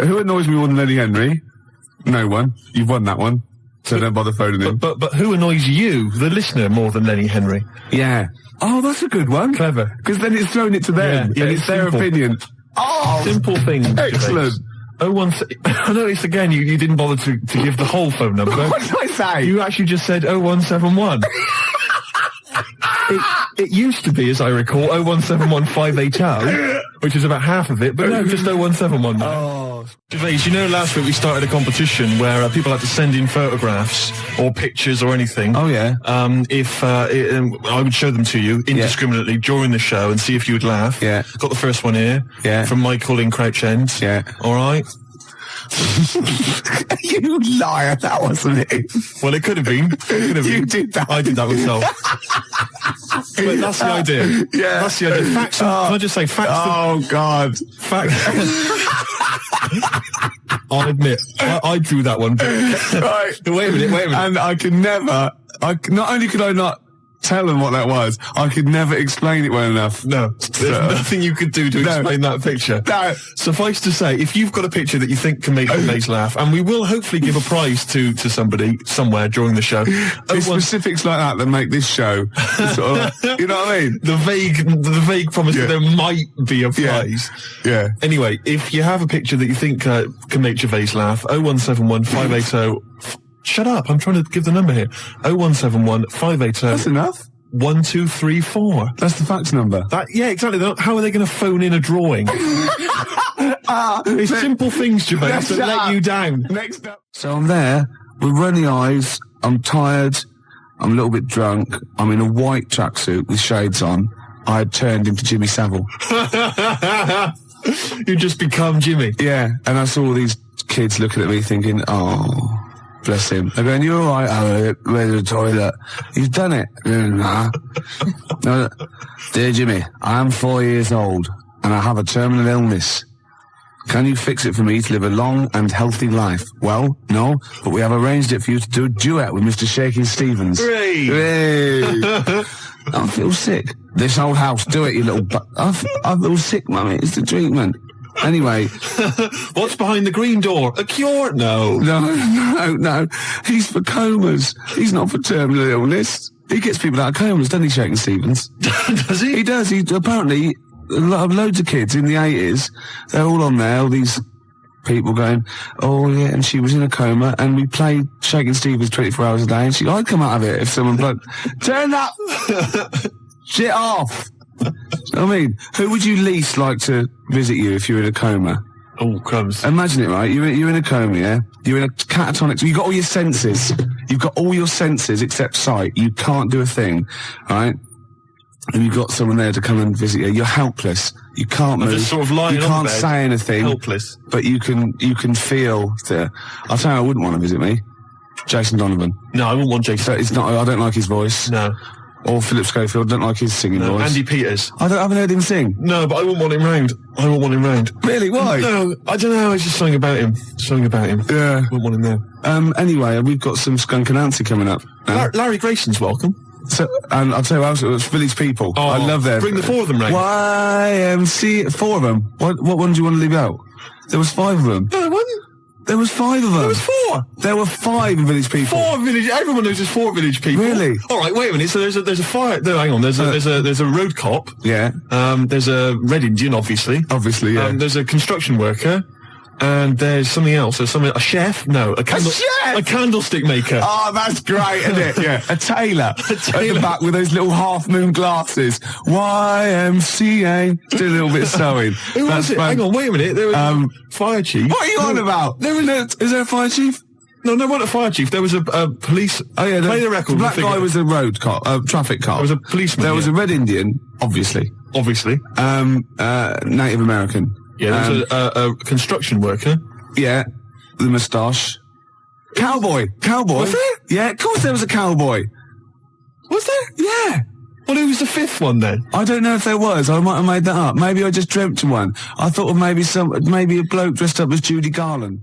Who annoys me more than Lenny Henry? No one. You've won that one. So don't bother phoning him. But who annoys you, the listener, more than Lenny Henry? Yeah. Oh, that's a good one. Clever. Because then it's thrown it to them. Yeah, and it's their opinion. Oh! Simple thing. Excellent. I noticed again you didn't bother to give the whole phone number. What did I say? You actually just said 0171. It used to be, as I recall, 0171580, which is about half of it, but no, just 0171. Oh. Gervais, last week we started a competition where people had to send in photographs or pictures or anything. Oh, yeah. I would show them to you indiscriminately during the show and see if you would laugh. Yeah. Got the first one here. Yeah. From Michael in Crouch End. Yeah. All right. You liar, that wasn't it. Well, it could have been. You did that. I did that myself. But that's the idea. Yeah. That's the idea. Facts. Can I just say facts? Oh, God. Facts. I'll admit, I drew that one. Right. Wait a minute. And I could never, not only could I not tell them what that was, I could never explain it well enough. No. There's nothing you could do to explain that picture. No. Suffice to say, if you've got a picture that you think can make Gervais laugh, and we will hopefully give a prize to somebody somewhere during the show. It's specifics like that make this show sort of, you know what I mean? The vague promise that there might be a prize. Yeah. Anyway, if you have a picture that you think can make Gervais laugh, 0171 580... Shut up, I'm trying to give the number here. 0171 580... That's enough. 1234. That's the fax number. Yeah, exactly. How are they going to phone in a drawing? It's simple things, Gervais, that let you down. Next up. So I'm there with runny eyes. I'm tired. I'm a little bit drunk. I'm in a white tracksuit with shades on. I had turned into Jimmy Savile. You just become Jimmy. Yeah, and I saw all these kids looking at me thinking, oh... Bless him. They're going, you're all right, Harriet. Where's the toilet? You've done it. Nah. No, dear Jimmy, I am 4 years old, and I have a terminal illness. Can you fix it for me to live a long and healthy life? Well, no, but we have arranged it for you to do a duet with Mr. Shaky Stevens. Hooray! I feel sick. This old house, do it, you little I feel sick, mummy. It's the treatment. Anyway. What's behind the green door? A cure? No. No. He's for comas. He's not for terminal illness. He gets people out of comas, doesn't he, Shakin' Stevens? Does he? He does. He apparently, loads of kids in the 80s. They're all on there. All these people going, oh yeah, and she was in a coma, and we played Shakin' Stevens 24 hours a day, and I'd come out of it if someone turn that shit off. I mean, who would you least like to visit you if you were in a coma? Oh, crumbs. Imagine it, right? You're in a coma, yeah? You're in a catatonic... You've got all your senses. You've got all your senses except sight. You can't do a thing, right? And you've got someone there to come and visit you. You're helpless. You can't move. Just sort of lying you on can't the bed, say anything. helpless. But you can feel I'll tell you who I wouldn't want to visit me. Jason Donovan. No, I wouldn't want Jason. So it's not... I don't like his voice. No. Or Philip Schofield. Don't like his singing voice. Andy Peters. I haven't heard him sing. No, but I wouldn't want him round. I wouldn't want him round. Really? Why? No, I don't know. It's just something about him. Yeah. Wouldn't want him there. Anyway, we've got some Skunk Anansi coming up. Larry Grayson's welcome. So, and I'll tell you what else, it was Village People. Oh, I love them. bring the four of them round. YMC, 4 of them. What one do you want to leave out? There was 5 of them. No, there wasn't. There was 5 of them. There was 4. There were 5 Village People. 4 village. Everyone knows there's 4 village people. Really? All right. Wait a minute. So there's a fire. No, hang on. There's a road cop. Yeah. There's a Red Indian, obviously. Obviously, yeah. There's a construction worker. And there's something else. There's a chef? No, a chef? A candlestick maker. Oh, that's great, isn't it? Yeah. A tailor. At the back with those little half-moon glasses. YMCA. Do a little bit of sewing. Who was it? Hang on, wait a minute. There was a fire chief. What are you on about? Is there a fire chief? No, not a fire chief. There was a police. Oh yeah, play the record. The black guy was a road cop, traffic cop. There was a policeman. There was a Red Indian, obviously. Obviously. Native American. Yeah, there was a construction worker. Yeah, the moustache. Cowboy. Was there? Yeah, of course there was a cowboy. Was there? Yeah. Well, who was the 5th one then? I don't know if there was. I might have made that up. Maybe I just dreamt of one. I thought of maybe a bloke dressed up as Judy Garland.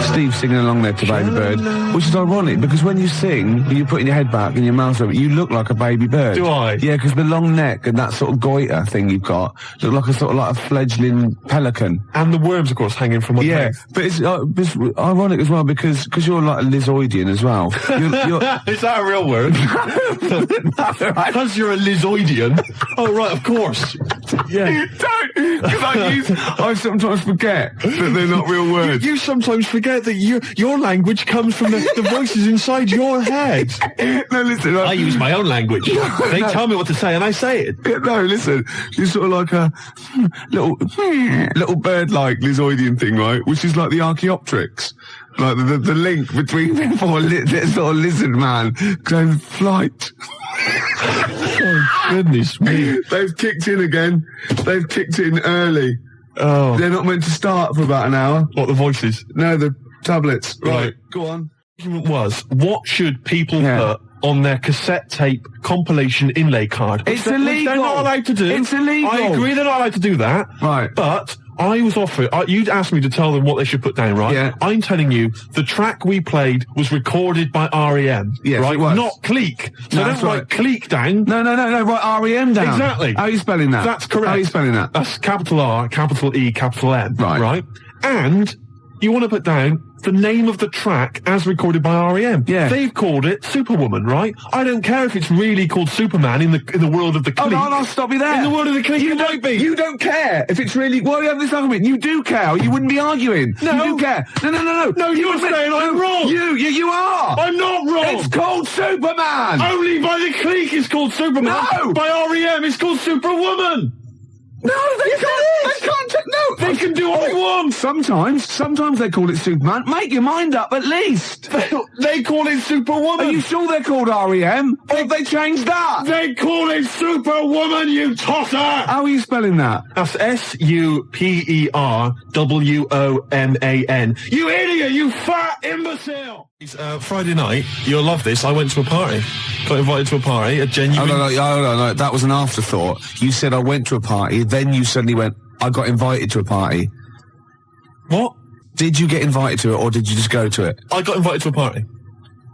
Steve singing along there to Baby Bird, which is ironic because when you sing, when you're putting your head back and your mouth open, you look like a baby bird. Do I? Yeah, because the long neck and that sort of goiter thing you've got look like a sort of like a fledgling pelican. And the worms, of course, hanging from one leg. But it's ironic as well because you're like a lizoidian as well. You're Is that a real word? Because you're a lizoidian. Oh, right, of course. Yeah. You don't! Because I sometimes forget that they're not real words. You sometimes forget that your language comes from the voices inside your head. No, listen. I use my own language. They tell me what to say and I say it. No, listen. You're sort of like a little bird-like lizoidian thing, right? Which is like the Archaeopteryx. Like the link between before that sort of lizard man going flight. Oh, goodness me. They've kicked in again. They've kicked in early. Oh. They're not meant to start for about an hour. What, the voices? No, the tablets. Right. Go on. The argument was, what should people put on their cassette tape compilation inlay card? It's illegal. They're not allowed to do. It's illegal. I agree they're not allowed to do that. Right. But I was offered, you'd asked me to tell them what they should put down, right? Yeah. I'm telling you, the track we played was recorded by R.E.M. Yes, right? it was. Not Cleek. So No, don't that's write right. Cleek down. No, write R.E.M. down. Exactly. How are you spelling that? That's correct. How are you spelling that? That's capital R, capital E, capital M. Right. Right? And you want to put down the name of the track as recorded by R.E.M. Yeah. They've called it Superwoman, right? I don't care if it's really called Superman in the world of the Cleek. Oh, no, I'll stop you there. In the world of the Cleek, it might be. You don't care if it's really... Why are we having this argument? You do care, or you wouldn't be arguing. No. You do care. No. No, you're saying I'm wrong. You are. I'm not wrong. It's called Superman. Only by the Cleek it's called Superman. No. By R.E.M. it's called Superwoman. No, they can't. They can't. No, They can do what they want. Sometimes they call it Superman. Make your mind up, at least. They call it Superwoman. Are you sure they're called R.E.M.? Or have they changed that? They call it Superwoman, you tosser! How are you spelling that? That's SUPERWOMAN. You idiot, you fat imbecile! Friday night, you'll love this, I went to a party. Got invited to a party, a genuine... Oh, no, that was an afterthought. You said I went to a party, then you suddenly went, I got invited to a party. What? Did you get invited to it, or did you just go to it? I got invited to a party.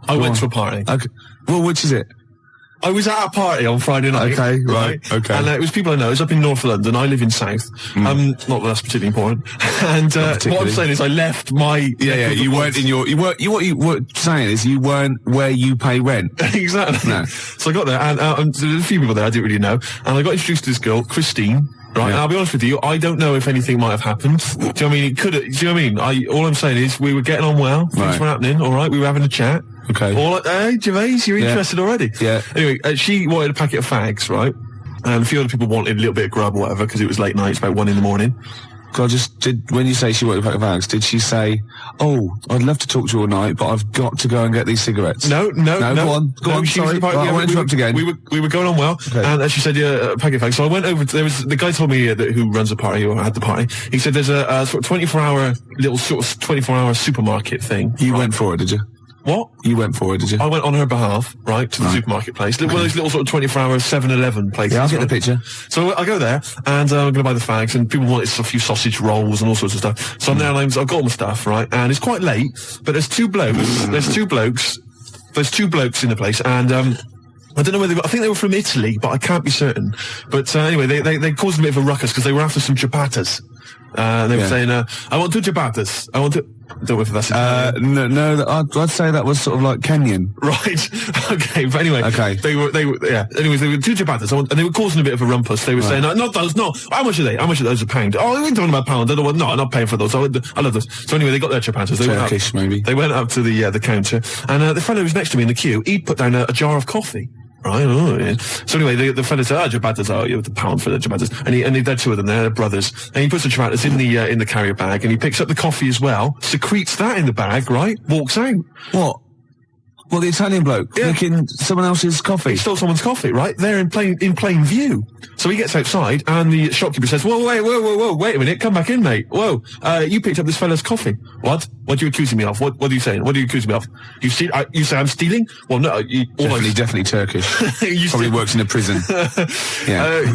I went to a party. Okay. Well, which is it? I was at a party on Friday night. Okay, right, okay. And it was people I know. It was up in North London. I live in South. Not that that's particularly important. And what I'm saying is I left my... Yeah, you weren't in your... What you were saying is you weren't where you pay rent. Exactly. No. So I got there, and there was a few people there I didn't really know. And I got introduced to this girl, Christine. Right, and I'll be honest with you, I don't know if anything might have happened. Do you know what I mean? It could. Do you know what I mean? All I'm saying is we were getting on well. Things were happening. All right, we were having a chat. Okay. All like, hey, Gervais, you're interested already? Yeah. Anyway, she wanted a packet of fags, right? And a few other people wanted a little bit of grub or whatever because it was late night. It's about 1 a.m. When you say she wanted a pack of fags, did she say, "Oh, I'd love to talk to you all night, but I've got to go and get these cigarettes"? No. Go on. Sorry, I won't interrupt again. We were going on well, and she said, "Yeah, a packet of fags." So I went over. There was the guy told me who runs the party or had the party. He said there's a sort of 24-hour little sort of 24-hour supermarket thing. You went for it, did you? What? You went for it, did you? I went on her behalf, right, to the supermarket place. One of those little sort of 24-hour 7-Eleven places. Yeah, I'll get the picture. So I go there, and I'm going to buy the fags, and people wanted a few sausage rolls and all sorts of stuff. So I'm there, and I've got all my stuff, right, and it's quite late, but there's two blokes in the place, and I don't know whether I think they were from Italy, but I can't be certain. But anyway, they caused a bit of a ruckus because they were after some ciabattas. They were saying, "I want 2 ciabattas. I want to." I don't know if that's Italian. No, I'd say that was sort of like Kenyan. Right. Okay. But anyway. Okay. They were. Yeah. Anyways, they were 2 ciabattas, and they were causing a bit of a rumpus. They were saying, "Not those. No. How much are they? How much are those a pound? Oh, we're talking about pound. I don't want. No, I'm not paying for those. I love those." So anyway, they got their ciabattas. They Turkish, maybe. They went up to the counter, and the fellow who was next to me in the queue, he'd put down a jar of coffee. Right. Oh, yeah. So anyway, the fella said, ciabattas, you have the pound for the ciabattas. And they're 2 of them, they're brothers. And he puts the ciabattas in the carrier bag, and he picks up the coffee as well, secretes that in the bag, right? Walks out. What? Well, the Italian bloke drinking someone else's coffee. He stole someone's coffee, right? There in plain view. So he gets outside, and the shopkeeper says, whoa, wait a minute, come back in, mate. Whoa, you picked up this fella's coffee. What? What are you accusing me of? What are you saying? What are you accusing me of? You say I'm stealing? Well, no. Definitely Turkish. Probably works in a prison.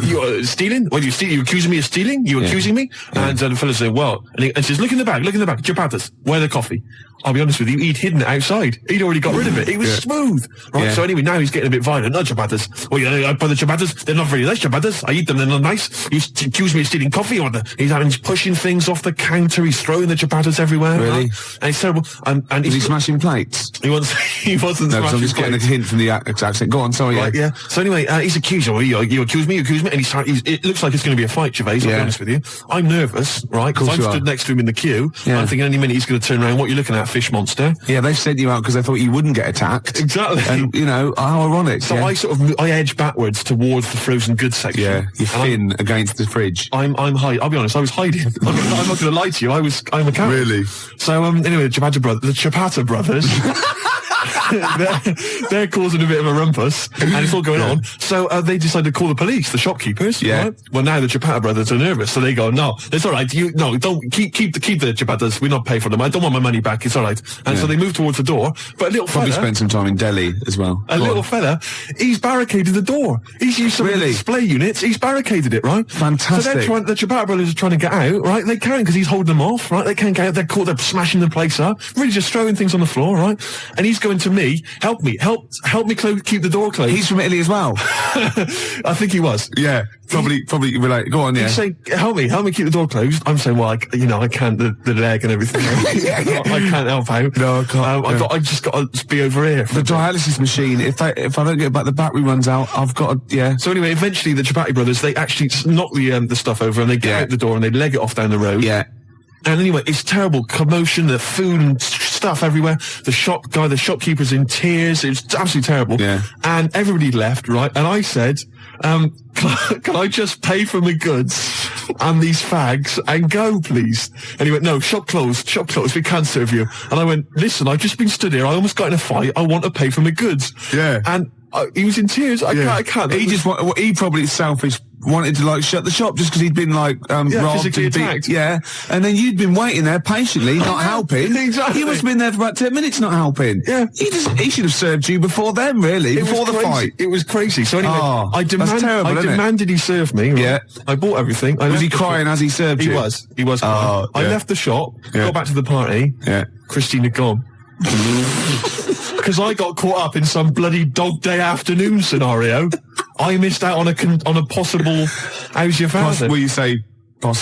You stealing? What, you accusing me of stealing? You accusing me? And the fella said, well, and he says, look in the bag, ciabattas. Where the coffee? I'll be honest with you, he'd hidden it outside. He'd already got rid of it. It was smooth. Right, so anyway, now he's getting a bit violent. No ciabattas. Well, I buy the ciabattas. They're not very nice ciabattas. I eat them, they're not nice. You accuse me of stealing coffee, or he's pushing things off the counter. He's throwing the ciabattas everywhere. Really? And it's terrible. And was he smashing plates? He wasn't smashing plates. I'm just getting a hint from the accent. Go on, sorry. Right, yeah. So anyway, he's accused. Oh, you accuse me, and it looks like it's going to be a fight, Gervais, I'll be honest with you. I'm nervous, right? Because I'm stood next to him in the queue. I'm thinking any minute he's going to turn around. What are you looking at, fish monster? Yeah, they've sent you out because they thought you wouldn't get attacked. Exactly. And, how ironic. So I edge backwards towards the frozen goods section. Yeah, you're thin against the fridge. I'm hiding. I'll be honest, I was hiding. I'm not going to lie to you. I'm a coward. Really? So, anyway, the Ciabatta brothers, they're causing a bit of a rumpus, and it's all going on. So, they decided to call the police, the shopkeepers. Yeah. Right? Well, now the Ciabatta brothers are nervous, so they go, no, it's all right. Don't keep the Ciabattas. We're not paying for them. I don't want my money back. It's all right. And so they move towards the door. But a little Probably fella, spent some time in Delhi as well. A little fella, he's barricaded the door. He's used some of the display units. He's barricaded it, right? Fantastic. So the Ciabatta brothers are trying to get out, right? They can't because he's holding them off, right? They can't get out. They're caught. They're smashing the place up. Really just throwing things on the floor, right? And he's going to me, help me keep the door closed. He's from Italy as well. I think he was. Yeah. Probably relate. Go on, yeah. He's saying, help me keep the door closed. I'm saying, well, I can't, the leg and everything. I can't help out. No, I can't. I just got to be over here. The dialysis machine, if I don't get back, the battery runs out, I've got to, yeah. So anyway, eventually the Ciabatta brothers, they actually knock the stuff over and they get out the door and they leg it off down the road. Yeah. And anyway, it's terrible commotion, the food and stuff everywhere. The shopkeeper's in tears. It's absolutely terrible. Yeah. And everybody left, right? And I said, can I just pay for my goods and these fags and go, please? And he went, no, shop closed, we can't serve you. And I went, listen, I've just been stood here. I almost got in a fight. I want to pay for my goods. Yeah. And he was in tears. I can't. He probably selfish. Wanted to shut the shop just because he'd been robbed physically and attacked. And then you'd been waiting there patiently, not helping. Exactly. He must have been there for about 10 minutes, not helping. Yeah. He should have served you before then, really, before the fight. It was crazy. So anyway, I demanded he serve me. Right? Yeah. I bought everything. Was he crying as he served you? He was crying. I left the shop, got back to the party. Yeah. Christina gone. Because I got caught up in some bloody dog day afternoon scenario. I missed out on a possible. How's your father? Will you say? Well,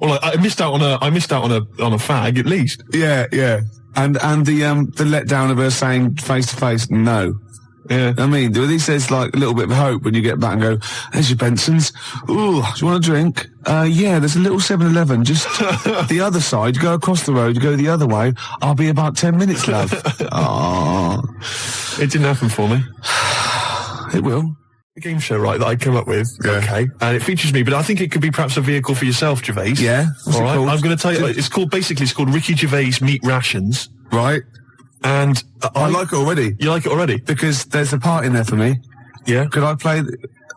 I missed out on a fag at least. Yeah. And the letdown of her saying face to face no. Yeah. I mean, at least there's like a little bit of hope when you get back and go, there's your Benson's. Ooh, do you want a drink? Yeah, there's a little 7-Eleven just the other side. You go across the road, you go the other way. I'll be about 10 minutes, love. Oh. It didn't happen for me. It will. A game show, right, that I came up with. Yeah. Okay. And it features me, but I think it could be perhaps a vehicle for yourself, Gervais. Yeah. What's All it right. called? I'm going to tell you, it's called Ricky Gervais Meat Rations. Right. And I like it already. You like it already? Because there's a part in there for me. Yeah. Could I play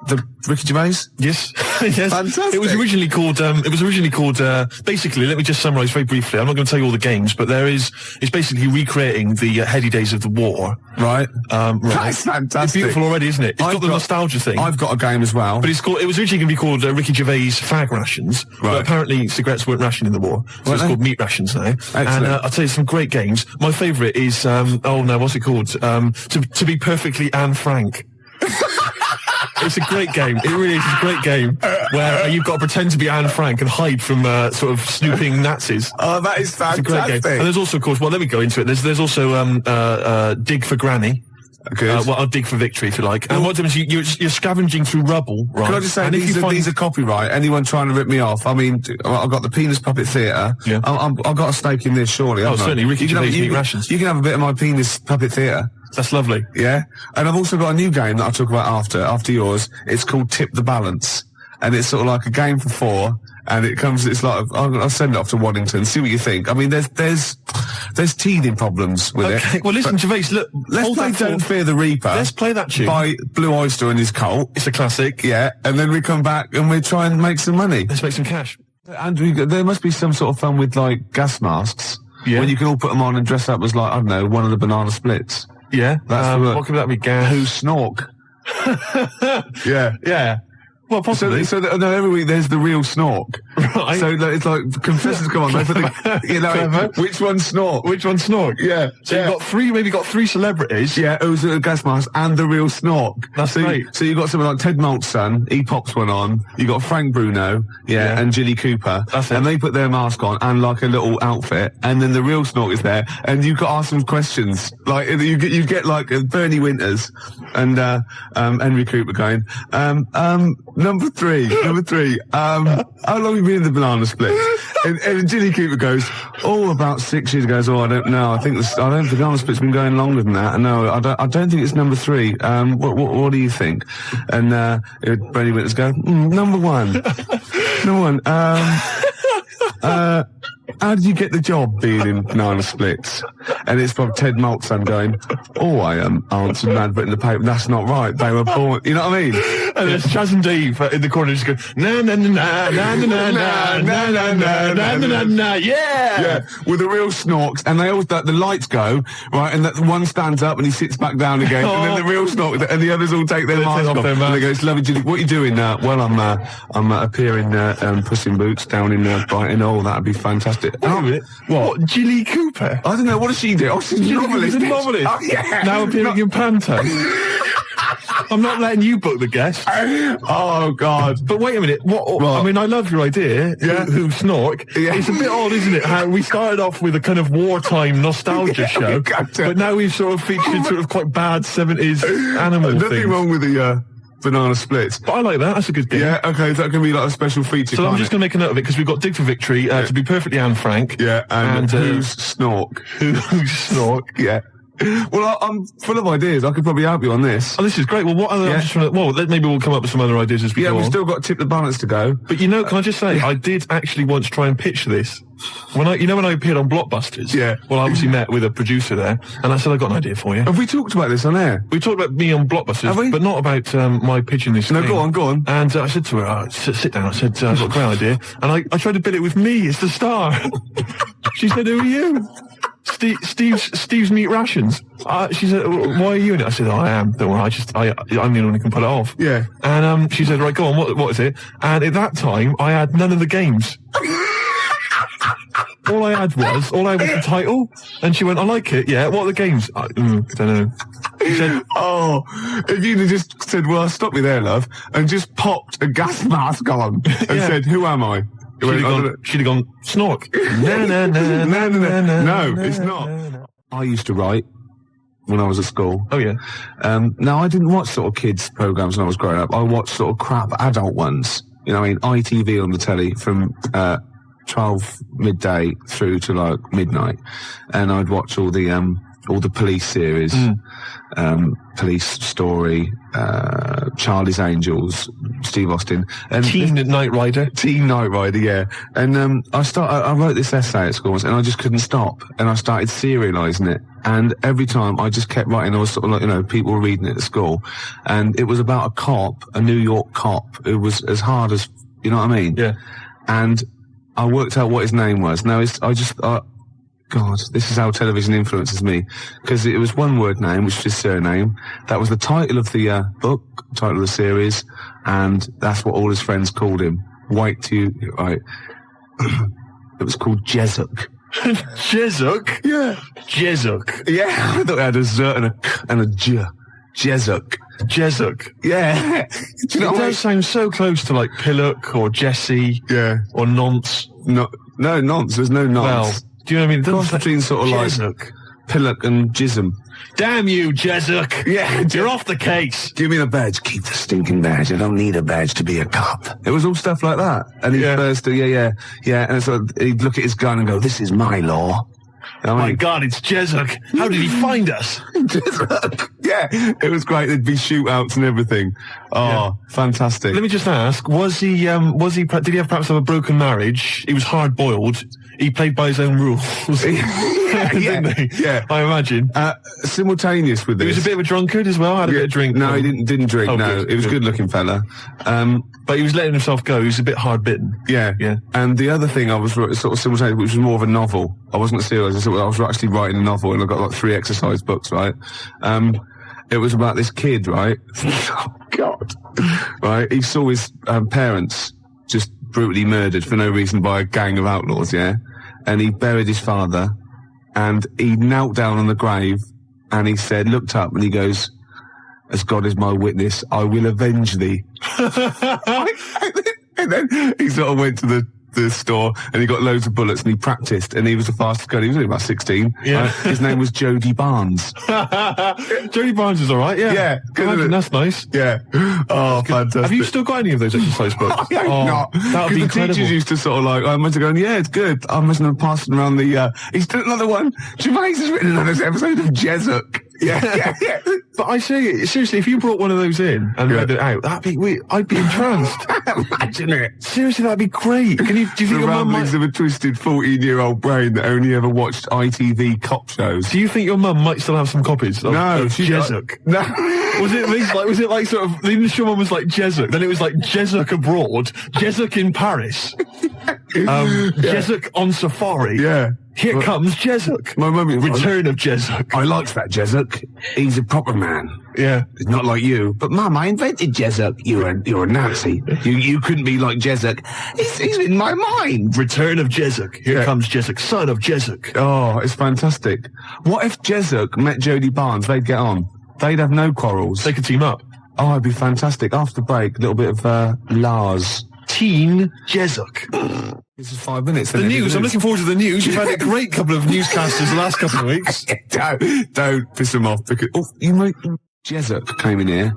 the Ricky Gervais? Yes. Yes. Fantastic. It was originally called, basically, let me just summarise very briefly. I'm not going to tell you all the games, but it's basically recreating the heady days of the war. Right. Right. That's fantastic. It's beautiful already, isn't it? It's got the nostalgia thing. I've got a game as well. But it was originally going to be called Ricky Gervais Fag Rations, but apparently cigarettes weren't rationed in the war, so it's called Meat Rations now. Excellent. And I'll tell you some great games. My favourite is, what's it called? To be perfectly Anne Frank. It's a great game. It really is a great game where you've got to pretend to be Anne Frank and hide from sort of snooping Nazis. Oh, that is fantastic. It's a great game. And there's also, of course, let me go into it. There's also Dig for Granny. Good. I'll dig for victory if you like. And what happens? You're scavenging through rubble, right? Can I just say, and these are copyright. Anyone trying to rip me off? I mean, I've got the Penis Puppet Theatre. Yeah. I've got a stake in this, surely. Oh, certainly. Ricky Gervais Meat Rations. You can have a bit of my Penis Puppet Theatre. That's lovely. Yeah. And I've also got a new game that I'll talk about after yours. It's called Tip the Balance. And it's sort of like a game for 4. And it's like, I'll send it off to Waddington, see what you think. I mean, there's teething problems with it. Well, listen, Gervais, look, let's play Don't Fear the Reaper. Let's play that tune. By Blue Oyster and his cult. It's a classic. Yeah. And then we come back and we try and make some money. Let's make some cash. And there must be some sort of fun with, like, gas masks. Yeah. When you can all put them on and dress up as, like, I don't know, one of the banana splits. Yeah. What could that be? Gas? Who snork? Yeah. Yeah. Well, possibly. So every week there's the real snork. Right. So it's like, confessors come on, they put the, which one snork? Which one snork? Yeah. So you've got three celebrities. Yeah, who's a gas mask and the real snork. That's great. So you've got someone like Ted Malt's son, he pops one on. You got Frank Bruno, and Jilly Cooper. That's it. And they put their mask on and like a little outfit, and then the real snork is there, and you've got to ask them questions. Like, you get like Bernie Winters and Henry Cooper going, Number three. How long have you been in the banana split? And Jilly Cooper goes, about 6 years ago. I don't know. I think the banana split's been going longer than that. No, I don't think it's number 3. What do you think? And Bernie Winters go, number 1. Number 1. How did you get the job being in banana splits? And it's from Ted Malt's son going, I answered an advert in the paper. That's not right. They were born. You know what I mean? And there's Chaz and Dave in the corner just going, na na na na na na na na na na na na na, yeah. Yeah, with the real snorks, and they always the lights go right, and that one stands up and he sits back down again, and then the real snork, and the others all take their mask off. And they go, "It's lovely, Jilly. What are you doing now?" Well, I'm appearing Puss in Boots down in Brighton. Oh, that'd be fantastic. What? Jilly Cooper? I don't know. What does she do? Oh, she's a novelist. She's a novelist. Oh, yeah. Now appearing in Panto. I'm not letting you book the guest. Oh, God. But wait a minute. What? I mean, I love your idea. Yeah. Who snork? Yeah. It's a bit odd, isn't it? How we started off with a kind of wartime nostalgia show, but now we've sort of featured sort of quite bad 70s animal things. Nothing wrong with the banana splits. But I like that. That's a good game. Yeah, okay, is that going to be like a special feature? So I'm just going to make a note of it because we've got Dig for Victory, to be perfectly Anne Frank. Yeah, and who's snork? Who's snork? Yeah. Well, I'm full of ideas. I could probably help you on this. Oh, this is great. Well, what other? Yeah. Maybe we'll come up with some other ideas as we go we've on. still got Tip the Balance to go. But can I just say, I did actually once try and pitch this. When I appeared on Blockbusters. Yeah. Well, I obviously met with a producer there, and I said, I got an idea for you. Have we talked about this on air? We talked about me on Blockbusters, Have we? but not about my pitching this thing. No, go on. And I said to her, sit down. I said, I've got a great idea. And I tried to bill it with me as the star. She said, who are you? Steve's Meat Rations. She said, why are you in it? I said, I am. Don't worry, I'm the one who can pull it off. Yeah. And she said, right, go on, what is it? And at that time, I had none of the games. All I had was the title. And she went, I like it, yeah. What are the games? I don't know. She said, if you'd have just said, well, stop me there, love, and just popped a gas mask on and said, who am I? She'd have gone, snork. No, No, it's not. I used to write when I was at school. Oh, yeah. Now, I didn't watch sort of kids' programs when I was growing up. I watched sort of crap adult ones. You know, I mean, ITV on the telly from 12 midday through to like midnight, and I'd watch all the police series, Police Story, Charlie's Angels, Steve Austin, and Teen Knight Rider. Teen Knight Rider, yeah. And I wrote this essay at school once, and I just couldn't stop, and I started serialising it. And every time I just kept writing, I was sort of like, you know, people were reading it at school, and it was about a cop, a New York cop, who was as hard as, you know what I mean? Yeah. And I worked out what his name was. Now, God, this is how television influences me. Because it was one word name, which is his surname. That was the title of the book, title of the series, and that's what all his friends called him. Right. It was called Jezuk. Jezuk? Yeah. Jezuk. Yeah, I thought it had a Z and a J. Jezuk. Jezuk. Yeah. Do you know It what I mean? does sound so close to like Pillock or Jesse. Yeah. Or Nonce. No, nonce. There's no nonce. Well, do you know what I mean? Cross between sort of like Jezuk. Pillock and Jism. Damn you, Jezuk. Yeah. You're off the case. Give me the badge. Keep the stinking badge. I don't need a badge to be a cop. It was all stuff like that. And he'd burst, yeah. And so he'd look at his gun and go, "This is my law." You know what I My mean? God, it's Jezuk. How did he find us? Yeah, it was great. There'd be shootouts and everything. Oh, fantastic. Let me just ask, did he have perhaps have a broken marriage? He was hard-boiled. He played by his own rules. Didn't he? Yeah. I imagine. Simultaneous with this. He was a bit of a drunkard as well, had a bit of drink. No, he didn't drink, Oh, no. good, He was a good. good-looking fella. But he was letting himself go. He was a bit hard-bitten. Yeah. And the other thing I was sort of simultaneous, which was more of a novel. I wasn't serious. I was actually writing a novel, and I got like 3 exercise books, right? It was about this kid, right? Oh, God. Right? He saw his parents just brutally murdered for no reason by a gang of outlaws, yeah? And he buried his father, and he knelt down on the grave, and he said, looked up, and he goes, "As God is my witness, I will avenge thee." And then he sort of went to the store, and he got loads of bullets, and he practiced, and he was the fastest guy. He was only about 16. Yeah. His name was Jody Barnes. Jody Barnes is all right, yeah. Yeah, good, Imagine, isn't it? that's nice. Yeah. Oh, fantastic. Have you still got any of those exercise books? I hope not. That would be Because the incredible. teachers used to sort of like, I must have gone, yeah, it's good. I must have passed around the, he's done another one. Gervais has written another episode of Jezuk. Yeah. But I say, seriously, if you brought one of those in and read it out, I'd be entranced. Imagine it. Seriously, that'd be great. Do you think The your mum ramblings might, of a twisted 14-year-old brain that only ever watched ITV cop shows. do you think your mum might still have some copies of, of Jezuk? No. Was it like sort of, the initial one was like Jezuk, then it was like Jezuk abroad, Jezuk in Paris, Jezuk on safari. Yeah. Here comes Jezuk. My mum... Return of Jezuk. I liked that Jezuk. He's a proper man. Yeah. He's not like you. But Mum, I invented Jezuk. You're a Nazi. You couldn't be like Jezuk. He's in my mind. Return of Jezuk. Here comes Jezuk, son of Jezuk. Oh, it's fantastic. What if Jezuk met Jody Barnes? They'd get on. They'd have no quarrels. They could team up. Oh, it'd be fantastic. After break, a little bit of Lars. Teen Jezuk. This is 5 minutes. The news. I'm looking forward to the news. You've had a great couple of newscasters the last couple of weeks. Don't piss him off because Jezuk came in here.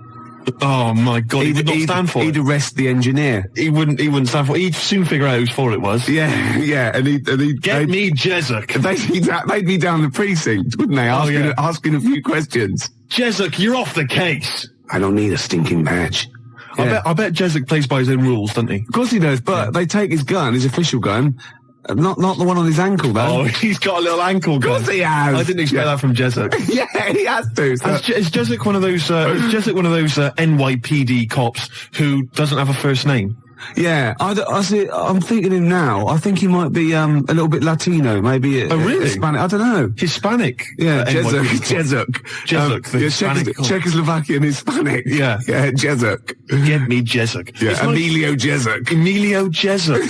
Oh my God, he would not stand for He'd it. arrest the engineer. He wouldn't stand for it. He'd soon figure out whose fault it was. Yeah, and he'd Get me Jezuk. They'd be down the precinct, wouldn't they? Asking a few questions. Jezuk, you're off the case. I don't need a stinking badge. Yeah. I bet Jezuk plays by his own rules, doesn't he? Of course he does, but they take his gun, his official gun, not the one on his ankle, though. Oh, he's got a little ankle gun. Of course he has. I didn't expect that from Jezuk. Yeah, he has to. So. Is Jezuk one of those NYPD cops who doesn't have a first name? Yeah, I'm thinking him now. I think he might be a little bit Latino, maybe. Oh, really? Hispanic. I don't know. Hispanic. Yeah, NYPD cop. Jezuk. the Hispanic cop. Czechoslovakian Hispanic. Yeah. Jezuk. Get me Jezuk. Yeah, It's like Emilio Jezuk. Emilio Jezuk.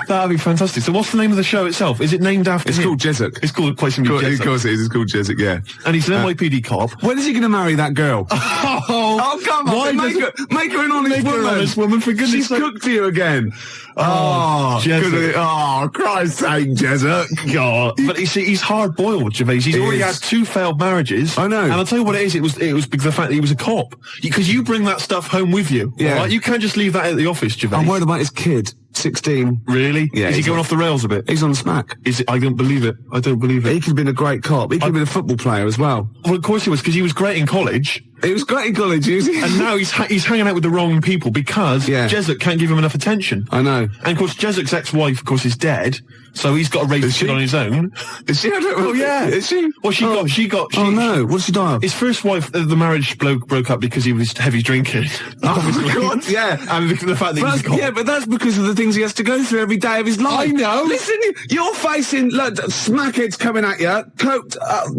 That'd be fantastic. So what's the name of the show itself? Is it named after It's him? called Jessup. It's called quite simply Of Jessup. course it is. It's called Jessup, yeah. And he's an NYPD cop. When is he going to marry that girl? Oh, come on. Why Make her an honest Make her woman. an honest woman, for goodness She's sake. cooked to you again. Jessup. good. Oh, Christ's sake, Jessup. God. But you see, he's hard-boiled, Gervais. He's He already is. had 2 failed marriages. I know. And I'll tell you what it is. It was because of the fact that he was a cop. Because you bring that stuff home with you. Yeah. All right? You can't just leave that at the office, Gervais. I'm worried about his kid, 16. Really? Yeah, Is he he's going on- off the rails a bit? He's on smack. Is it? I don't believe it. I don't believe He it. could have been a great cop. He could have been a football player as well. Well, of course he was, because he was great in college. He was great in college, And now he's hanging out with the wrong people because Yeah. Jessup can't give him enough attention. I know. And of course, Jessup's ex-wife, of course, is dead, so he's got to raise the she? kid on his own. Is she? Oh yeah, Is she? Well, she got. Oh no, what did she die of? His first wife, the marriage broke up because he was heavy drinking. Oh, God, yeah. And the fact that he was a cop. Yeah, but that's because of the things he has to go through every day of his life. I know. Listen, you're facing smackheads coming at you, coked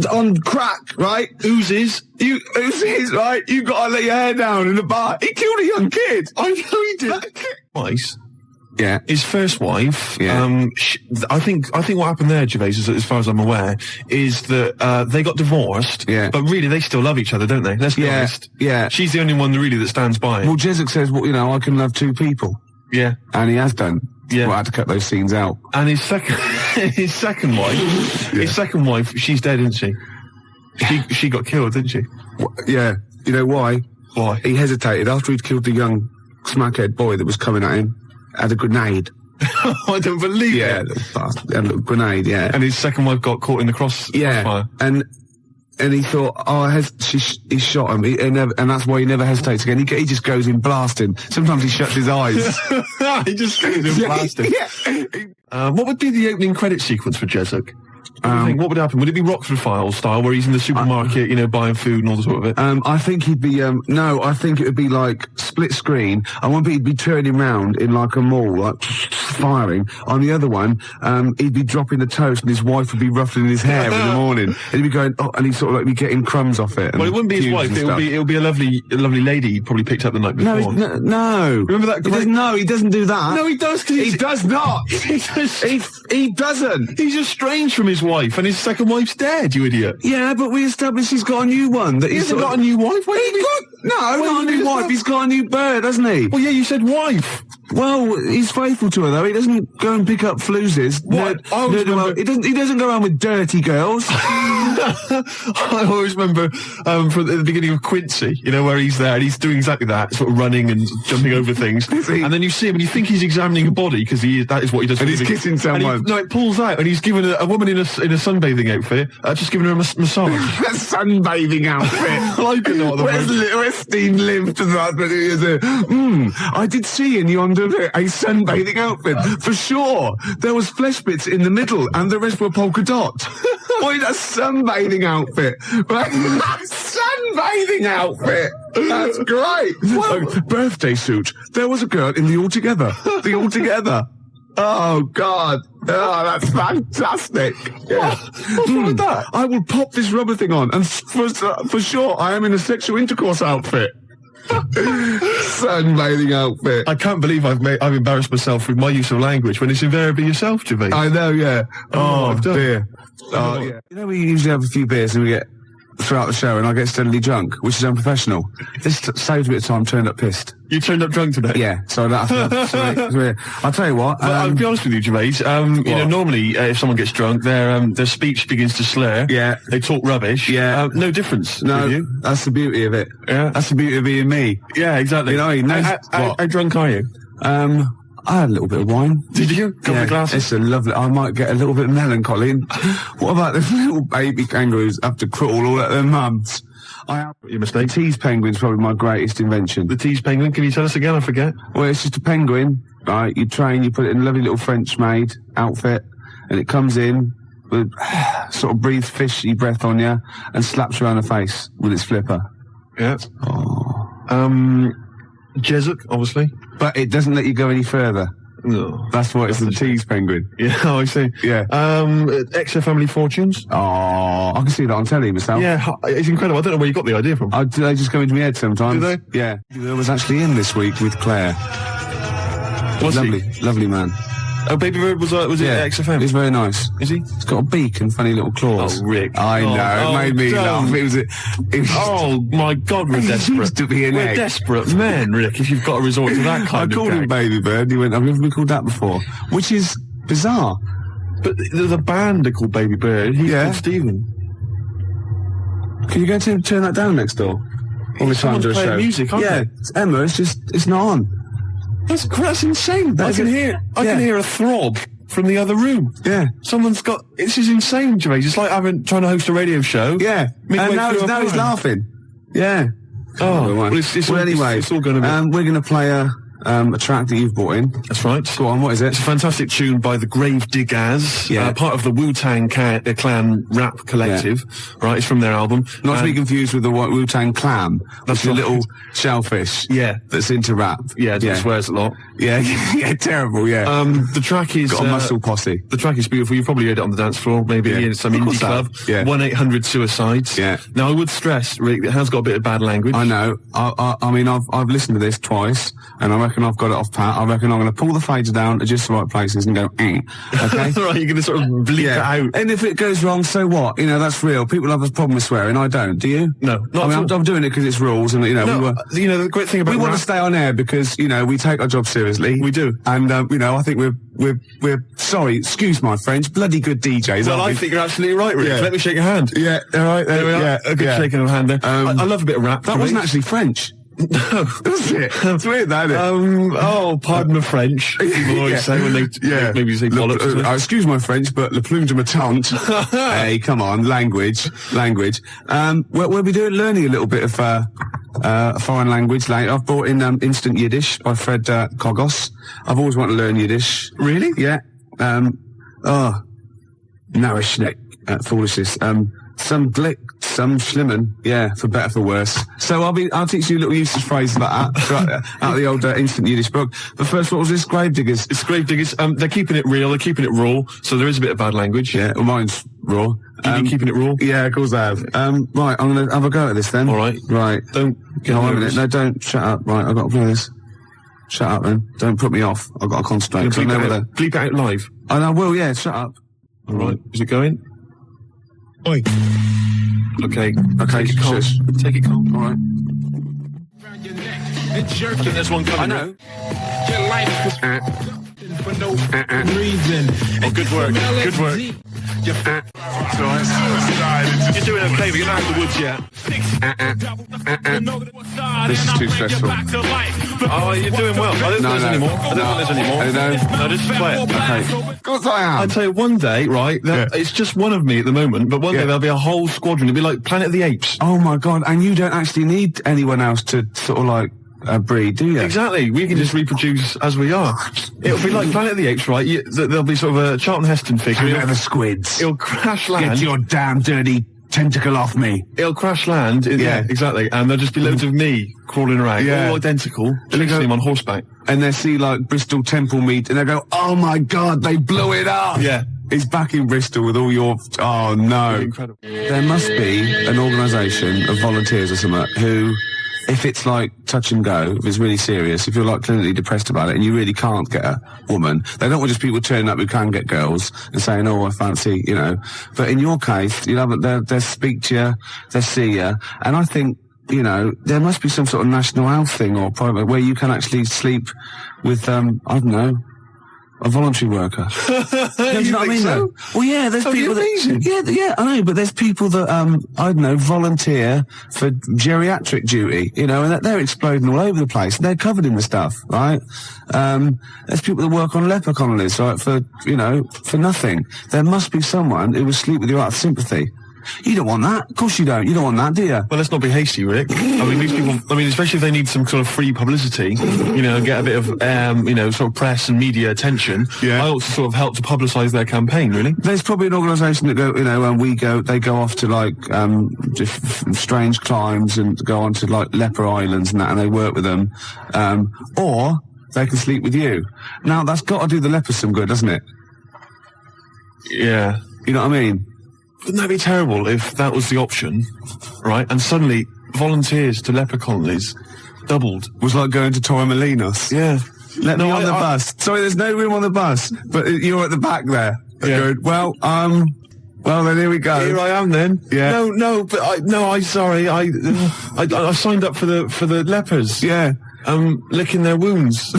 on crack, right? Oozes. Oozes, right? You've got to let your hair down in the bar. He killed a young kid. I know he did. Twice. Yeah. His first wife, Yeah. I think what happened there, Gervais, as far as I'm aware, is that they got divorced. Yeah. But really, they still love each other, don't they? Let's be Yeah, honest. yeah. She's the only one really that stands by it. Well, Jessup says, well, I can love 2 people. Yeah. And he has done. Yeah. Well, I had to cut those scenes out. And his second wife, she's dead, isn't she? She got killed, didn't she? Yeah. You know why? Why? He hesitated after he'd killed the young smackhead boy that was coming at him. Had a grenade. I don't believe Yeah, it. had a little grenade, yeah. And his second wife got caught in the crossfire. And he thought, he shot him, and that's why he never hesitates again. He just goes in blasting. Sometimes he shuts his eyes. He just goes in blasting. Yeah. What would be the opening credit sequence for Jessup? What do you think? What would happen? Would it be Rockford Files style, where he's in the supermarket, buying food and all the sort of it? I think he'd be, no, I think it would be like split screen. I want he'd be turning round in like a mall, like firing. On the other one, he'd be dropping the toast and his wife would be ruffling his hair in the morning. And he'd be going, and he'd sort of like be getting crumbs off it. Well, it wouldn't be his wife. It would be a lovely lady he probably picked up the night before. No. Remember that? He doesn't do that. No, he does. He does not. He doesn't. He's estranged from his wife, and his second wife's dead. You idiot. Yeah, but we established he's got a new one. That He hasn't got a new wife. Not a new wife. He's got a new bird, hasn't he? Well, yeah, you said wife. Well, he's faithful to her though. He doesn't go and pick up floozes. What? He doesn't go around with dirty girls. I always remember from the beginning of Quincy, where he's there and he's doing exactly that, sort of running and jumping over things. And then you see him and you think he's examining a body because that is what he does. And he's kissing someone. No, it pulls out and he's given a woman in a sunbathing outfit, just giving her a massage. A sunbathing outfit. I don't know what the word. Where's Steve lived to that? But he is I did see in you under a sunbathing outfit for sure. There was flesh bits in the middle, and the rest were polka dot. Wait, a sunbathing outfit. Sunbathing outfit. That's great. Birthday suit. There was a girl in the Altogether. The Altogether. Oh, God. Oh, that's fantastic. Yeah. What's wrong with that? I will pop this rubber thing on, and for sure, I am in a sexual intercourse outfit. Sunbathing outfit. I can't believe I've embarrassed myself with my use of language when it's invariably yourself, Gervais. I know, yeah. Oh, I've done. dear. Oh, yeah. We usually have a few beers and we get throughout the show and I get steadily drunk, which is unprofessional. This saves me a bit of time, turned up pissed. You turned up drunk today? Yeah, so that's I'll tell you what. I'll be honest with you, Gervais. Normally, if someone gets drunk, their speech begins to slur. Yeah. They talk rubbish. Yeah. No difference. No, with you. that's the beauty of it. Yeah. That's the beauty of being me. Yeah, exactly. How drunk are you? I had a little bit of wine. Did you? Couple of glasses? It's a lovely. I might get a little bit melancholy. What about the little baby kangaroos have to crawl all at their mums? Your mistake. The tease penguin's probably my greatest invention. The tease penguin. Can you tell us again? I forget. Well, it's just a penguin, right? You train, you put it in a lovely little French-made outfit, and it comes in with sort of breathes fishy breath on you and slaps you around the face with its flipper. Yeah. Jessup, obviously. But it doesn't let you go any further. No. That's why it's the tease penguin. Yeah, I see. Yeah. XFM Family Fortunes. Oh, I can see that on telly myself. Yeah, it's incredible. I don't know where you got the idea from. They just go into my head sometimes. Do they? Yeah. I was actually in this week with Claire. Was he? Lovely man. Oh, Baby Bird was it at XFM? He's very nice. Is he? He's got a beak and funny little claws. Oh, Rick. I know, it made me laugh. It was Oh, my God, we're desperate. used to be an We're egg. desperate men, Rick, if you've got to resort to that kind I of called him gag. Baby Bird. He went, I've never been called that before. Which is bizarre. But the band are called Baby Bird. He's Yeah. called Stephen. Can you go to turn that down next door? All the time Someone's to a playing show. music, aren't yeah, they? it's Emma, it's not on. That's insane. I can hear a throb from the other room. Yeah. Someone's got. This is insane, Gervais. It's like trying to host a radio show. Yeah. Midway And now through a he's program. laughing. Yeah. Oh, well, Anyway, it's all going to be. we're going to play a track that you've brought in. That's right. Go on, what is it? It's a fantastic tune by the Grave Diggers, Yeah. part of the Wu-Tang Clan rap collective. Right, it's from their album. Not to be confused with the Wu-Tang Clam. That's a right. little shellfish. Yeah. That's into rap. Yeah, that swears a lot. Yeah, yeah, terrible, yeah. The track is Got a muscle posse. The track is beautiful. You've probably heard it on the dance floor, maybe in some Of indie course club. Yeah. 1-800-Suicides. Yeah. Now I would stress, Rick, it has got a bit of bad language. I know. I mean, I've listened to this twice, and I reckon I've got it off pat. I reckon I'm going to pull the fader down to just the right places and go, okay? Right, you're going to sort of bleep it out. And if it goes wrong, so what? You know, that's real. People have a problem with swearing. I don't. Do you? No, not I mean, at all. I'm doing it because it's rules, and No, the great thing about we want to rap- stay on air because we take our job seriously. We do. And I think we're sorry, excuse my French, bloody good DJs. Well, aren't I we? think you're absolutely right, Rick. Yeah. Let me shake your hand. Yeah, all right. There we are. Yeah, A good shaking of the hand there. I love a bit of rap. That wasn't actually French. No. Was it? It's weird, that, isn't it? Pardon the French. People always say when they maybe say bollocks. Excuse my French, but le plume de ma tante. Hey, come on, language. We'll be learning a little bit of a foreign language later. I've brought in Instant Yiddish by Fred Kogos. I've always wanted to learn Yiddish. Really? Yeah. Narishnek, foolishness. Some glick, some schlimmen, yeah, for better, for worse. So I'll teach you little usage phrases like that, out of the old Instant Yiddish book. But first, what was this? Grave Diggers. It's Grave Diggers. They're keeping it real. They're keeping it raw. So there is a bit of bad language. Yeah, well, mine's raw. You keeping it raw? Yeah, of course I have. Right, I'm gonna have a go at this then. All right. Right. Don't get No, wait a nervous. minute. No, don't. Shut up. Right, I've got to play this. Shut up then. Don't put me off. I've got to concentrate. You're 'cause I gonna know bleep, whether... bleep it out live. I will, yeah, shut up. All right. Is it going? Oi. Okay. Okay, Take it calm. shush. Take it calm. All right. I think there's one coming. I know. Your life for no reason. Oh, good work. Good work. You're doing okay, but you're not out of the woods yet. This is too stressful. Oh, you're doing well. I don't think there's any more. I don't think there's any more. No. No, just play it. Okay. Of course I am. I'd say one day, right, it's just one of me at the moment, but one day there'll be a whole squadron. It'll be like Planet of the Apes. Oh my God, and you don't actually need anyone else to sort of like breed, do you? Exactly. We can just reproduce as we are. It'll be like Planet of the Apes, right? There'll be sort of a Charlton Heston figure. Planet of the Squids. It'll crash land. Get your damn dirty tentacle off me. It'll crash land. Yeah, exactly. And there'll just be loads of me crawling around, all identical, chasing him on horseback. And they see like Bristol Temple meet, and they go, "Oh my God, they blew it up!" Yeah. He's back in Bristol with all your. Oh no! Incredible. There must be an organisation of volunteers or something who, if it's like touch and go, if it's really serious, if you're like clinically depressed about it and you really can't get a woman, they don't want just people turning up who can get girls and saying, "Oh, I fancy," But in your case, they'll speak to you, they'll see you, and I think, there must be some sort of national health thing or private where you can actually sleep with, I don't know, a voluntary worker. Do you know what I mean? so? Well, yeah, there's people that, yeah, I know, but there's people that, I don't know, volunteer for geriatric duty, and they're exploding all over the place. They're covered in the stuff, right? There's people that work on leper colonies, right, for nothing. There must be someone who will sleep with you out of sympathy. You don't want that. Of course you don't. You don't want that, do you? Well, let's not be hasty, Rick. I mean, these people, especially if they need some sort of free publicity, get a bit of, sort of press and media attention. Yeah. I also sort of help to publicise their campaign, really. There's probably an organisation that go, and they go off to like, just strange climes and go on to like leper islands and that, and they work with them. Or they can sleep with you. Now, that's got to do the lepers some good, doesn't it? Yeah. You know what I mean? Wouldn't that be terrible if that was the option, right? And suddenly volunteers to leper colonies doubled. It was like going to Torremolinos. Yeah. Let me on the bus. Sorry, there's no room on the bus, but you're at the back there. Yeah. Good. Well, then here we go. Here I am then. Yeah. No, but I signed up for the lepers. Yeah. Licking their wounds.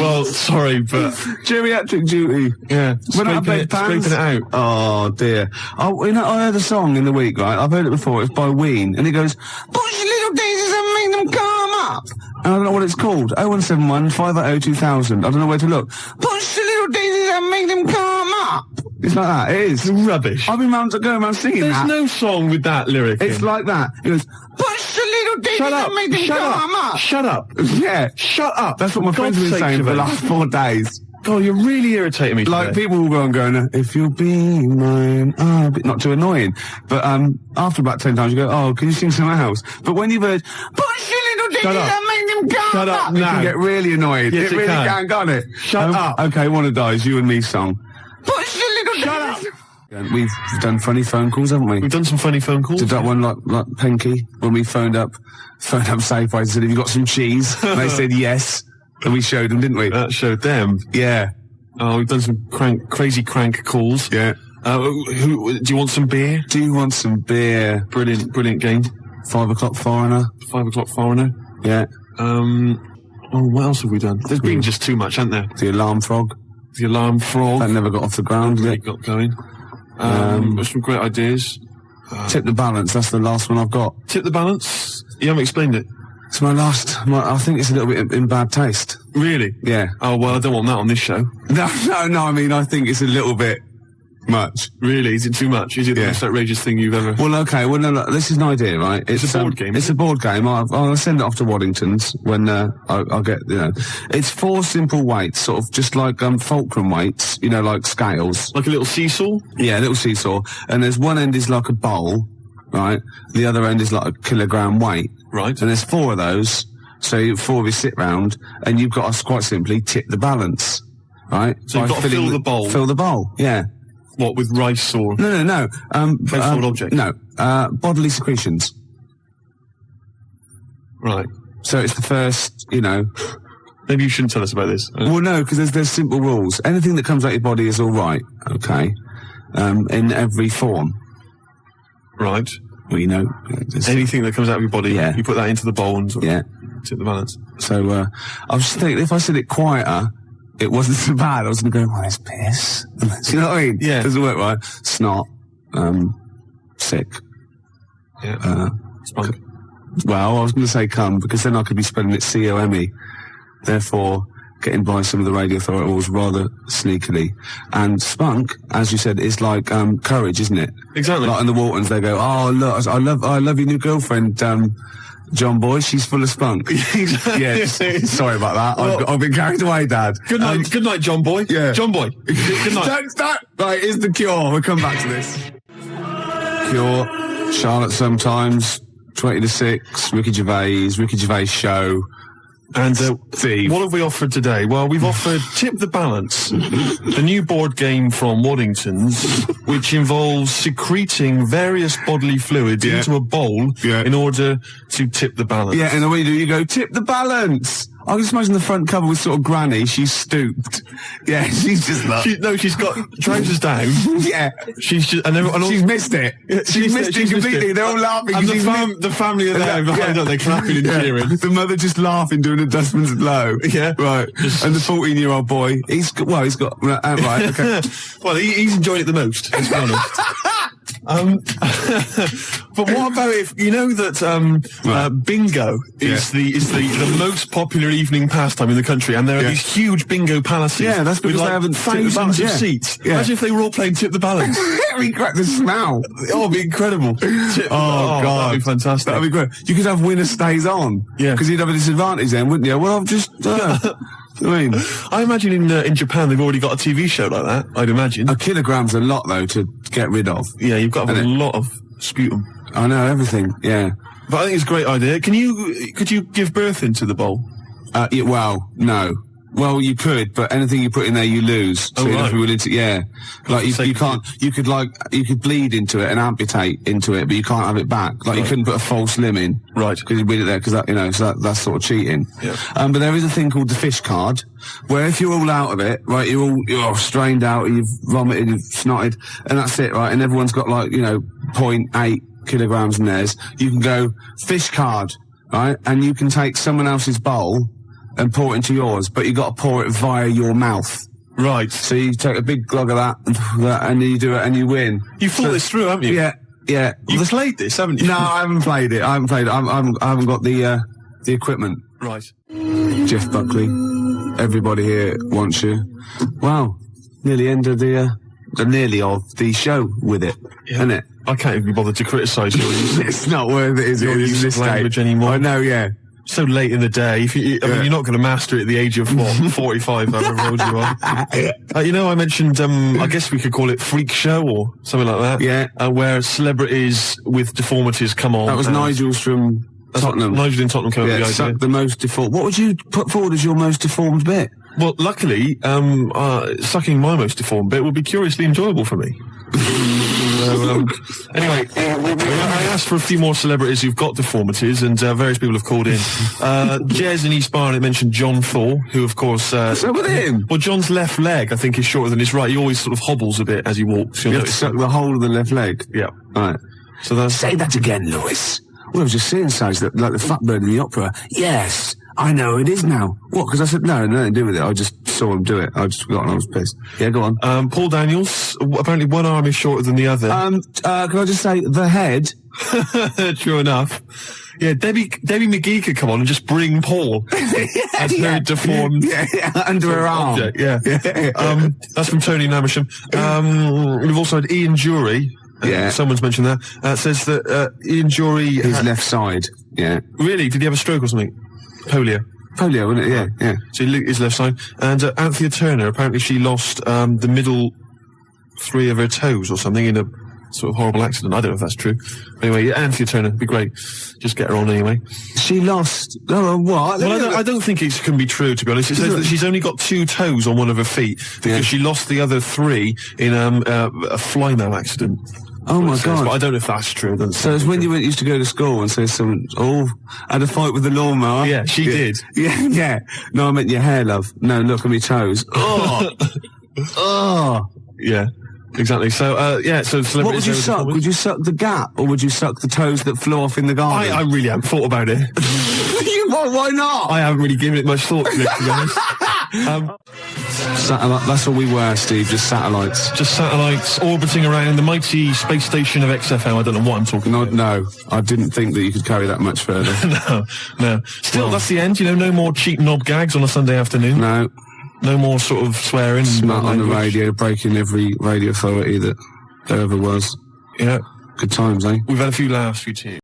Well, sorry, but Geriatric duty. yeah, Scraping it out. Oh dear. Oh, I heard a song in the week, right? I've heard it before. It's by Ween, and it goes, "Push your little daisies and make them come up." And I don't know what it's called. 0171 580 2000. I don't know where to look. Push your little daisies and make them come up. It's like that. It is. It's rubbish. I've been going around singing There's that. no song with that lyric. It's in. like that. It goes, "Push your little daisies Shut up! and make them Shut come up! up." Shut up! Yeah. Shut up! That's what my friends have been saying for the last 4 days. God, you're really irritating me. Like, today. people will go and go, "If you'll be mine," not too annoying. But, after about 10 times you go, "Oh, can you sing something else?" But when you've heard, "Push your little Shut daisies up. and make them come Shut up up," it now. can get really annoyed. Yes, it it really can. can't it? Shut up. Okay, one of those, you and me song. Push your little Shut up. daisies. We've done funny phone calls, haven't we? We've done some funny phone calls. Did that one like Pinky when we phoned up Safeway and said, "Have you got some cheese?" And they said yes, and we showed them, didn't we? That showed them. Yeah, Oh, we've done some crazy crank calls. yeah. Do you want some beer? Do you want some beer? Brilliant game. 5 o'clock foreigner. 5 o'clock foreigner. Yeah. What else have we done? There's been just too much, hasn't there? The alarm frog. The alarm frog. That never got off the ground. Really Yeah. got going. There's some great ideas. Tip the balance. That's the last one I've got. Tip the balance. You haven't explained it. It's my last. I think it's a little bit in bad taste. Really? Yeah. Oh, well, I don't want that on this show. No. I mean, I think it's a little bit much. Really? Is it too much? Is it the Yeah. most outrageous thing you've ever... Well, okay. Well, no, this is an idea, right? It's a board game, It's a board game. I'll send it off to Waddington's when I'll get. It's 4 simple weights, sort of just like fulcrum weights. Like scales. Like a little seesaw? Yeah, a little seesaw. And there's one end is like a bowl, right? The other end is like a kilogram weight. Right. And there's 4 of those. So 4 of you sit round, and you've got to quite simply tip the balance, right? So you've By got to filling fill the bowl? Fill the bowl. Yeah. What, with rice or... No. Household object? No. Bodily secretions. Right. So it's the first, Maybe you shouldn't tell us about this. Well, no, because there's simple rules. Anything that comes out your body is all right, okay? In every form. Right. Well, Anything that comes out of your body, Yeah. you put that into the bowl and sort of Yeah. tip the balance. So, I was just thinking, if I said it quieter, it wasn't so bad. I was going to go, "Well, it's piss." Do you know what I mean? Yeah. Doesn't work right. Snot. Sick. Yeah. Spunk. Well, I was going to say cum, because then I could be spelling it C-O-M-E. Therefore, getting by some of the radio authorities rather sneakily. And spunk, as you said, is like courage, isn't it? Exactly. Like in the Waltons, they go, "Oh, look, I love your new girlfriend, John Boy. She's full of spunk." Yes. Sorry about that. I've been carried away, Dad. Good night, good night, John Boy. Yeah. John Boy. Good night. Don't start. Right, here's the Cure. We'll come back to this. Cure, Charlotte sometimes, 20 to 6, Ricky Gervais show. And Steve. what have we offered today? Well, we've offered Tip the Balance, the new board game from Waddington's, which involves secreting various bodily fluids Yeah. into a bowl Yeah. in order to tip the balance. Yeah, and the way you do, you go, "Tip the balance." I can just imagine the front cover with sort of Granny. She's stooped. Yeah, she's just like... She's got trousers down. yeah. She's just, and everyone, She's missed it. She's missed it completely. They're all laughing. And She's the family are there behind her. They're clapping and cheering. The mother just laughing, doing a dustman's blow. Yeah. Right. And the 14-year-old boy, he's got, right, okay. Well, he's enjoying it the most, let's be honest. But what about if you know that bingo is the most popular evening pastime in the country, and there are these huge bingo palaces. Yeah, that's because with they like haven't tipped the thousands balance, of yeah. seats. Yeah. Imagine if they were all playing Tip the Balance. We crack the smell. Oh, it'd be incredible. God, that'd be fantastic. That'd be great. You could have winner stays on. Yeah. Because you'd have a disadvantage then, wouldn't you? Well, I've just. I mean, I imagine in Japan they've already got a TV show like that. I'd imagine. a kilogram's a lot though to get rid of. Yeah, you've got to have a And lot of sputum. I know everything. Yeah. But I think it's a great idea. Could you give birth into the bowl? Yeah, well, no. Well, you could, but anything you put in there, you lose. So you'd have to be willing to, yeah. Like, you can't, you could bleed into it and amputate into it, but you can't have it back. Like, you couldn't put a false limb in. Right. Because you bleed it there, because that, you know, so that's sort of cheating. Yeah. But there is a thing called the fish card, where if you're all out of it, right, you're strained out, you've vomited, you've snotted, and that's it, right, and everyone's got like, you know, 0.8 kilograms in theirs, you can go fish card, right, and you can take someone else's bowl and pour it into yours, but you got to pour it via your mouth. Right. So you take a big glug of that, and you do it, and you win. You've thought this through, haven't you? Yeah, yeah. You've played this, haven't you? No, I haven't played it. I haven't got the equipment. Right. Jeff Buckley, everybody here wants you. Wow, nearly end of the show with it, isn't it? I can't even be bothered to criticise your It's not worth it, is it? use of language anymore. I know, yeah. So late in the day. I mean, you're not going to master it at the age of, what, 45, however old you are. You know, I mentioned, I guess we could call it Freak Show or something like that. Yeah. Where celebrities with deformities come on. That was Nigel's from Tottenham. Nigel in Tottenham came up with the idea. The most deformed. What would you put forward as your most deformed bit? Well, luckily, sucking my most deformed bit would be curiously enjoyable for me. Anyway, I asked for a few more celebrities who've got deformities, and various people have called in. Jez in East Barnet mentioned John Thor, who, of course... So with him? Well, John's left leg, I think, is shorter than his right. He always sort of hobbles a bit as he walks. You have to suck the whole of the left leg? Yeah. Right. So that's... Say that again, Lewis. Well, I was just saying, size like the fat bird in the opera. Yes, I know it is now. What? Because I said no, nothing to do with it. I just saw him do it. I just forgot and I was pissed. Yeah, go on. Paul Daniels, apparently one arm is shorter than the other. Can I just say, the head? True enough. Yeah, Debbie McGee could come on and just bring Paul as her deformed under her arm. Object, yeah. That's from Tony Namersham. We've also had Ian Jury. Someone's mentioned that. Says that Ian Jury... His left side, yeah. Really? Did he have a stroke or something? Polio, wasn't it? Yeah, yeah. So his left side. And Anthea Turner, apparently she lost the middle 3 of her toes or something in a sort of horrible accident. I don't know if that's true. Anyway, yeah, Anthea Turner, would be great. Just get her on anyway. She lost... Oh, what? Well, I don't think it can be true, to be honest. It says that she's only got 2 toes on one of her feet because she lost the other 3 in a fly-now accident. Oh my God! But I don't know if that's true. So it's when you used to go to school and say someone, had a fight with the lawnmower. Yeah, she did. Yeah, yeah. No, I meant your hair, love. No, look at me toes. Oh, yeah, exactly. So, so what would you suck? Would you suck the gap, or would you suck the toes that flew off in the garden? I really haven't thought about it. Why not? I haven't really given it much thought, to be honest. Satellite, that's all we were, Steve, just satellites. Just satellites orbiting around the mighty space station of XFM. I don't know what I'm talking about. No, I didn't think that you could carry that much further. No. Still, that's the end, no more cheap knob gags on a Sunday afternoon. No more sort of swearing. Smut on the radio, breaking every radio authority that there ever was. Yeah. Good times, eh? We've had a few laughs, few tears.